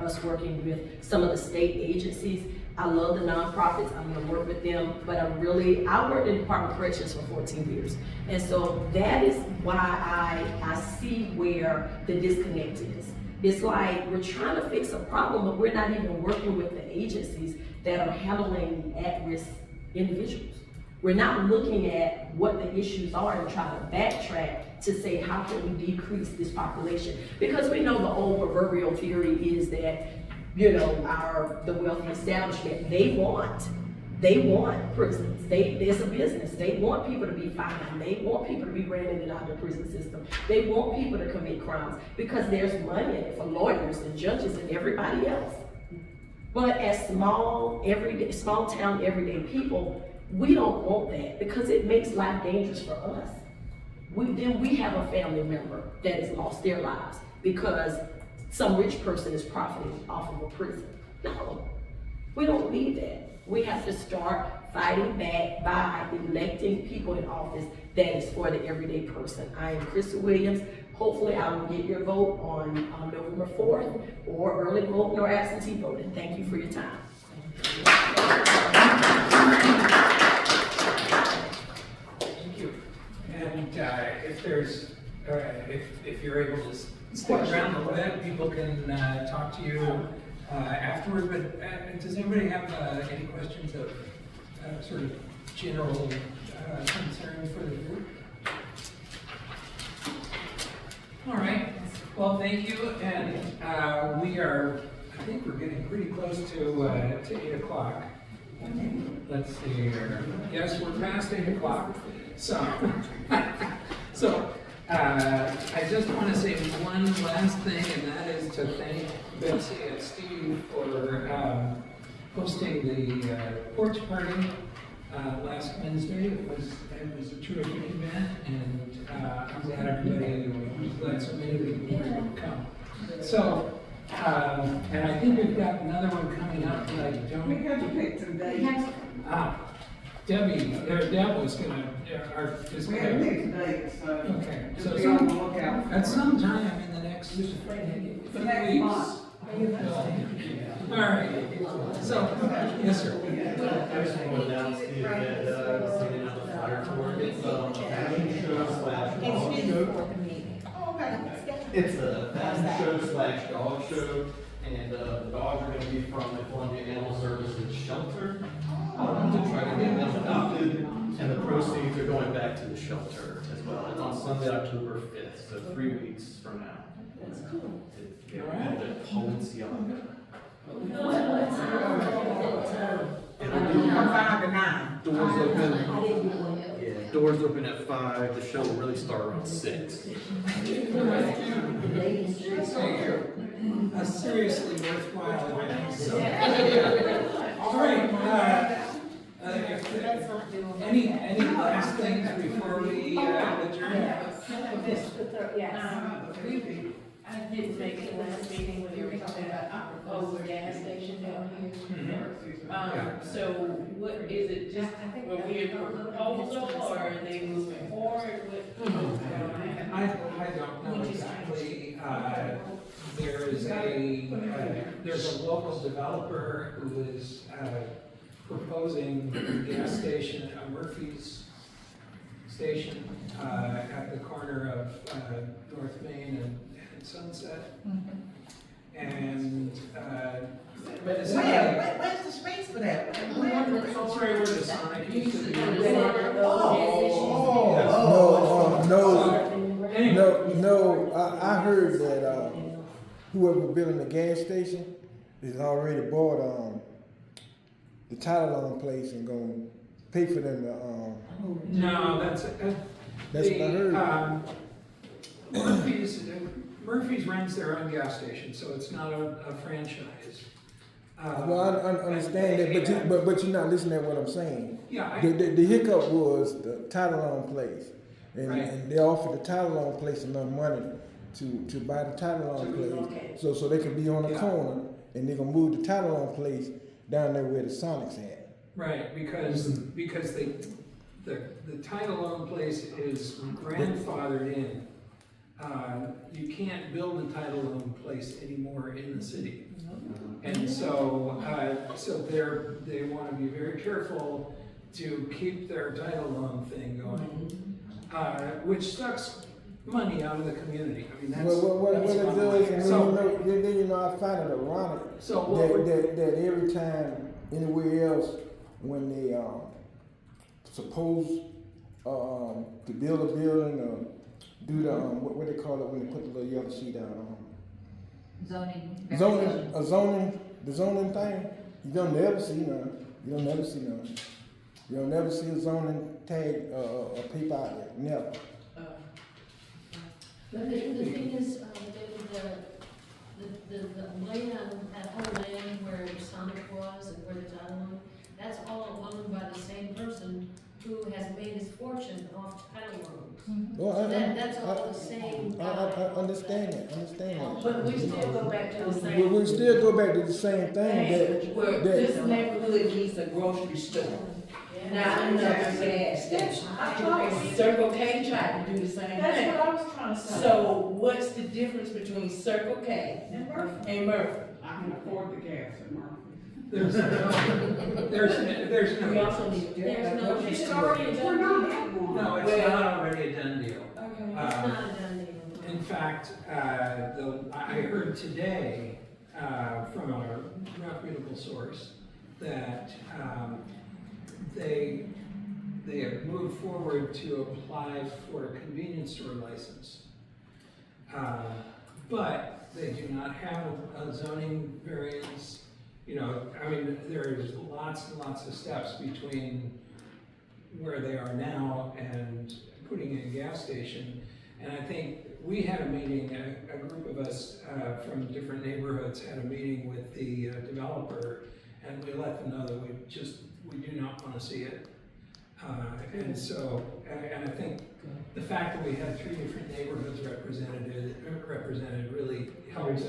us working with some of the state agencies. I love the nonprofits, I'm gonna work with them, but I worked in the Department of Corrections for 14 years. And so that is why I see where the disconnect is. It's like we're trying to fix a problem, but we're not even working with the agencies that are handling at-risk individuals. We're not looking at what the issues are and trying to backtrack to say, how can we decrease this population? Because we know the old proverbial theory is that, you know, the wealthy establishment, they want prisons. It's a business. They want people to be fined. They want people to be ran in and out of the prison system. They want people to commit crimes because there's money in it for lawyers and judges and everybody else. But as small town, everyday people, we don't want that because it makes life dangerous for us. Then we have a family member that has lost their lives because some rich person is profiting off of a prison. No, we don't need that. We have to start fighting back by electing people in office that is for the everyday person. I am Krista Williams. Hopefully I will get your vote on November 4th, or early voting or absentee voting. Thank you for your time. Thank you. And if you're able to stick around a little bit, people can talk to you afterward. But does anybody have any questions of sort of general concern for the group? All right. Well, thank you. And I think we're getting pretty close to 8 o'clock. Let's see here. Yes, we're past 8 o'clock. So, I just want to say one last thing, and that is to thank Betsy and Steve for hosting the porch party last Wednesday. It was a terrific event, and I'm glad everybody was glad so many people could come. So, and I think we've got another one coming up that I don't. We have to pick some dates. Deb was gonna, We have to pick dates, so. Okay, Just be on the lookout. at some time in the next few next weeks. month. All right, so, yes, sir. I just want to announce the event that I was singing at the fire tour. It's fashion show / Excuse me for the meeting. Oh, okay. It's a fashion show/dog show, and the dogs are gonna be from the Columbia Animal Services shelter, to try to get them adopted, and the proceeds are going back to the shelter as well. It's on Sunday, October 5th, so 3 weeks from now. That's cool. It'll be at Balenciaga. From 5 to 9. Doors open. Yeah, doors open at 5. The show will really start around 6. A seriously worthwhile event. So. All right. Any last things before we adjourn? I didn't make it last meeting when you were talking about the gas station down here. So what, is it just a weird proposal, or are they moving forward with? I don't know exactly. There's a local developer who is proposing a gas station, a Murphy's station, at the corner of North Main and Sunset. And Where's the space for that? it's right where the Sonic used to be. I heard that whoever building the gas station is already bought the title on place and gonna pay for them to No, that's what I heard. Murphy's runs their own gas station, so it's not a franchise. Well, I understand that, but you're not listening to what I'm saying. Yeah. The hiccup was the title on place, and, Right. and they offered the title on place enough money to buy the title on place, so they could be on the corner, and they're gonna move the title on place down there where the Sonic's at. Right, because the title owned place is grandfathered in. You can't build a title owned place anymore in the city. And so they want to be very careful to keep their title loan thing going, which sucks money out of the community. I mean, that's What it does, and so, then I find it ironic So that every time anywhere else when they suppose to build a building or do the what they call it when they put the little yellow sheet out the zoning thing, you don't never see none. You don't never see none. You don't never see a zoning tag a paper out there. Never. But the thing is, the land, that whole land where Sonic was and where the title was, that's all owned by the same person who has made his fortune off title loans. Well, That's all the same. I understand that. But we still go back to the same. We still go back to the same thing. Where this neighborhood needs a grocery store. Not another gas station. Circle K tried to do the same thing. That's what I was trying to say. So what's the difference between Circle K and Murphy? I can afford the gas at Murphy. there's no. We also need. There's no. It's already a done deal. No, it's not already a done deal. Okay. It's not a done deal. In fact, I heard today from a reputable source that they have moved forward to apply for a convenience store license. But they do not have a zoning variance. You know, I mean, there's lots and lots of steps between where they are now and putting in a gas station. And I think we had a meeting, a group of us from different neighborhoods had a meeting with the developer, and we let them know that we do not want to see it. And so, and I think the fact that we had 3 different neighborhoods represented really helped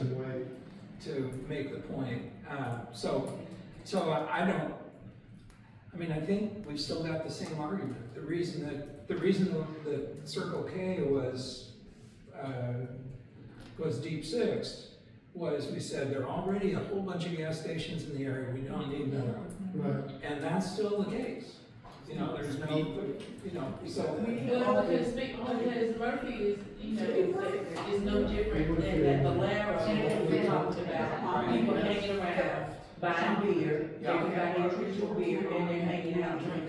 to make the point. I think we've still got the same argument. The reason that Circle K was deep sixed was we said there are already a whole bunch of gas stations in the area, we don't need more. Right. And that's still the case. You know, there's no, you know, so. Well, because Murphy is, you know, is no different than that Valero we talked about. People hanging around, buying beer, everybody individual beer, and they're hanging out drinking.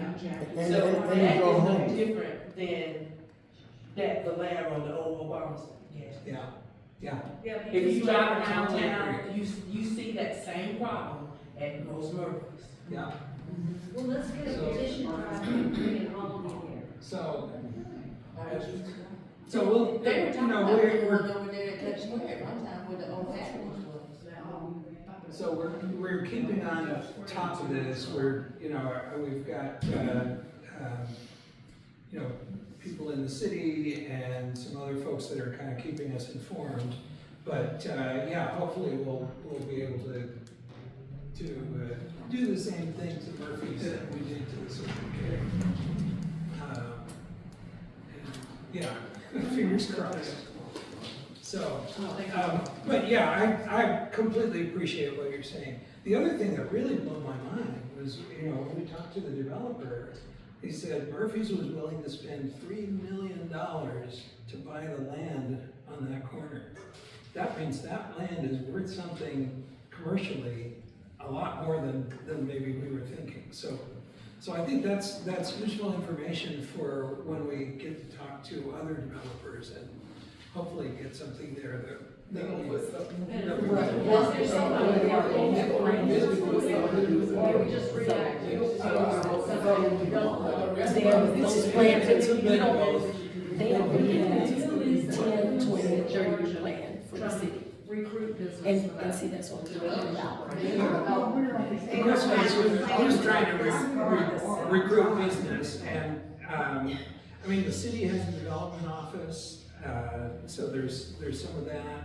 And- So and that they is go no home. different than that Valero, the old Obama. Yes. Yeah, yeah. Yeah, If you drive around Totally town, you see that same problem at most Murphys. Yeah, Well, let's get a So- petition drive and bring it all in here. so, so we'll, They were you talking know, about the we're, one over there at Clutch Square at one time where the old factory was. so we're keeping on top of this, you know, we've got, you know, people in the city and some other folks that are kind of keeping us informed. But, yeah, hopefully we'll be able to do the same thing to Murphy's that we did to the Circle K. Yeah, fingers crossed. So, but yeah, I completely appreciate what you're saying. The other thing that really blew my mind was, you know, when we talked to the developer, he said Murphy's was willing to spend $3 million to buy the land on that corner. That means that land is worth something commercially a lot more than maybe we were thinking. So I think that's useful information for when we get to talk to other developers and hopefully get something there that we. Just react. They don't really 10, 20, 30 year plan for the city. Recruit business. And see, that's what we're talking about. I'm just trying to recruit business and, I mean, the city has a development office, so there's some of that.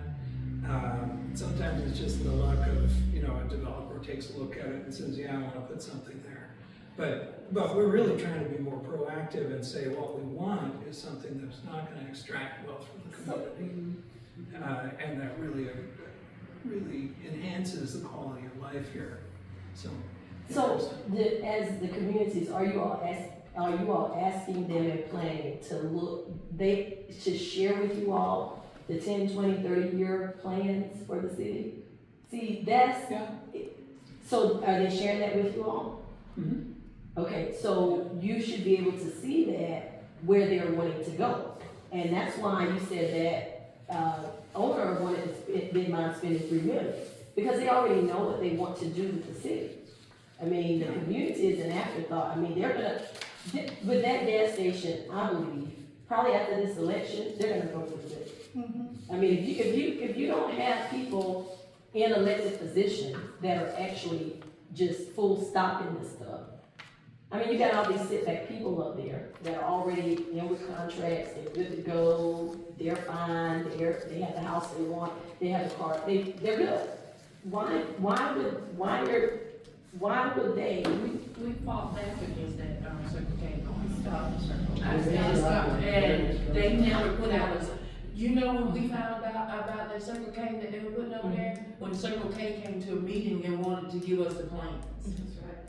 Sometimes it's just the luck of, you know, a developer takes a look at it and says, yeah, I wanna put something there. But we're really trying to be more proactive and say what we want is something that's not gonna extract wealth from the community. And that really enhances the quality of life here, so. So, as the communities, are you all asking them and planning to share with you all the 10, 20, 30 year plans for the city? See, so are they sharing that with you all? Mhm. Okay, so you should be able to see that where they're wanting to go. And that's why you said that, owner didn't mind spending $3 million, because they already know what they want to do with the city. I mean, the community is an afterthought. I mean, they're gonna, with that gas station, I believe, probably after this election, they're gonna go for the city. I mean, if you don't have people in elected positions that are actually just full stop in this stuff, I mean, you got all these sit back people up there that are already in with contracts, they're good to go, they're fine, they have the house they want, they have the car, they're good. Why would they? We fought back against that, Circle K. I stopped, and they never put out you know when we found out about that Circle K that they were putting over there? When Circle K came to a meeting and wanted to give us the plans.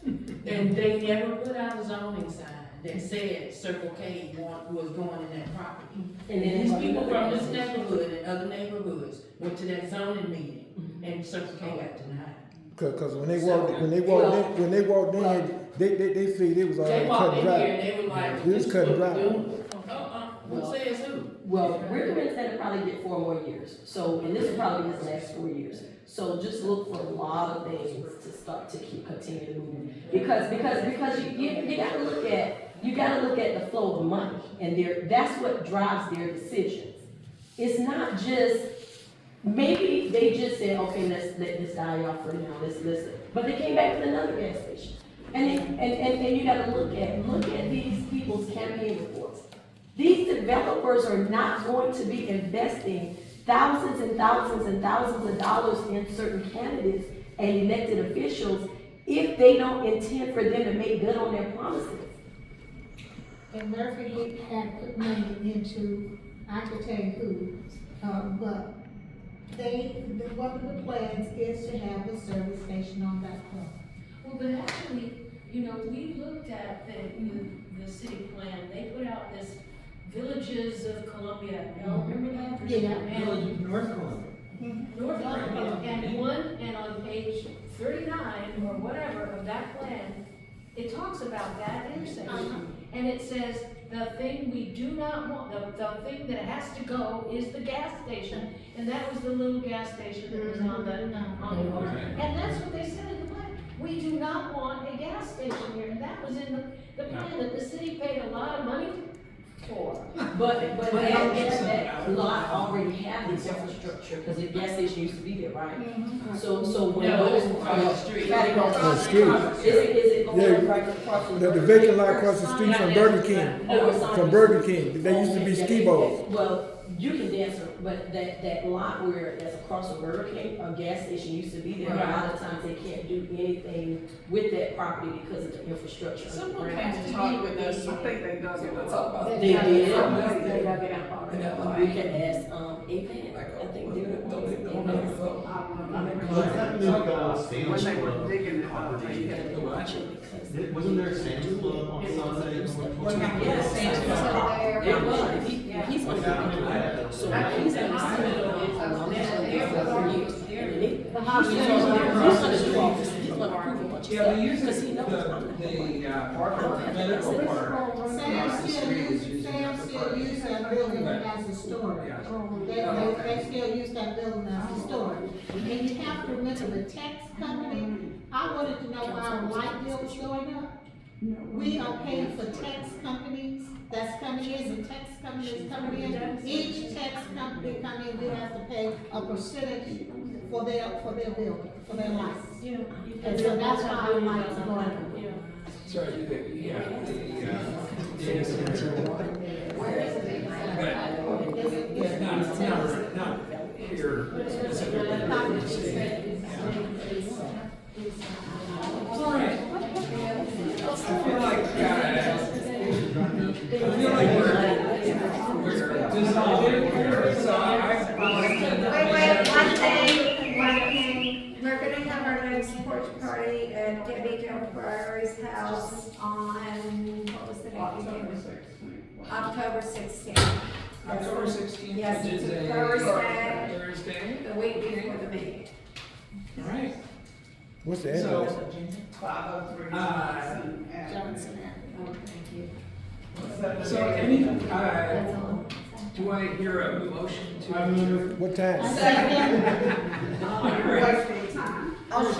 And they never put out a zoning sign that said Circle K was going in that property. And then these people from this neighborhood and other neighborhoods went to that zoning meeting, and Circle K got denied. Cause when they walked in, they figured it was already cut and dry. They were like, It was cut and dry. Who says who? Well, we're gonna probably get 4 more years, so, and this will probably be his last 4 years. So just look for a lot of things to start to continue to move. Because you gotta look at the flow of money, and that's what drives their decisions. It's not just, maybe they just said, okay, let's let this die off for now, let's listen. But they came back with another gas station. And you gotta look at these people's campaign reports. These developers are not going to be investing thousands and thousands and thousands of dollars in certain candidates and elected officials if they don't intend for them to make good on their promises. And Murphy had put money into, I could tell you who, but one of the plans is to have a service station on that corner. Well, but actually, you know, we looked at the city plan, they put out this Villages of Columbia, y'all remember that? Yeah. And North Columbia. North Columbia, and on page 39 or whatever of that plan, it talks about that intersection. And it says, the thing we do not want, the thing that has to go is the gas station. And that was the little gas station that was on the corner. And that's what they said in the plan. We do not want a gas station here. And that was in the plan that the city paid a lot of money for. But that lot already had this infrastructure, because the gas station used to be there, right? So when No, those. it's across the street. Got it across The street. Is it Yeah. going right across from? The vacant lot across the street from Burger King, from Burger King, they used to be ski bowls. Well, you can dance, but that lot where that's across from Burger King, a gas station used to be there. A lot of times they can't do anything with that property because of the infrastructure. Someone came to talk with us, I think they dug it, let's talk about. They did. They dug it up We already. can ask, APAN, I think they're the ones that When they were digging it up, they had to watch it. Wasn't there a Sam's Club on Sunday? Yes, it was. He's gonna be, so he's gonna The hospital. he's gonna do all this, he's gonna approve a bunch of Yeah, stuff, we use because he knows I'm not. the park, medical park. Sam still use that building as a storage. They still use that building as a storage. And you have to remember the tax company, I wanted to know why our light bill was going up. We are paying for tax companies that's coming in, the tax companies coming in. Each tax company coming in, we have to pay a percentage for their bill, for their lights. And so that's why our lights are going up. Sorry, not here specifically. All right. I feel like we're dissolving here, so Wait, one thing, we're gonna have our next porch party at Debbie Delbrier's house on, what was the date? October 16th. October 16th, Yes, which it's is a Thursday. the week before the meeting. All right. What's the address? So, 503 Johnson. Oh, thank you. so any, do I hear a motion to? What time? Wasting time.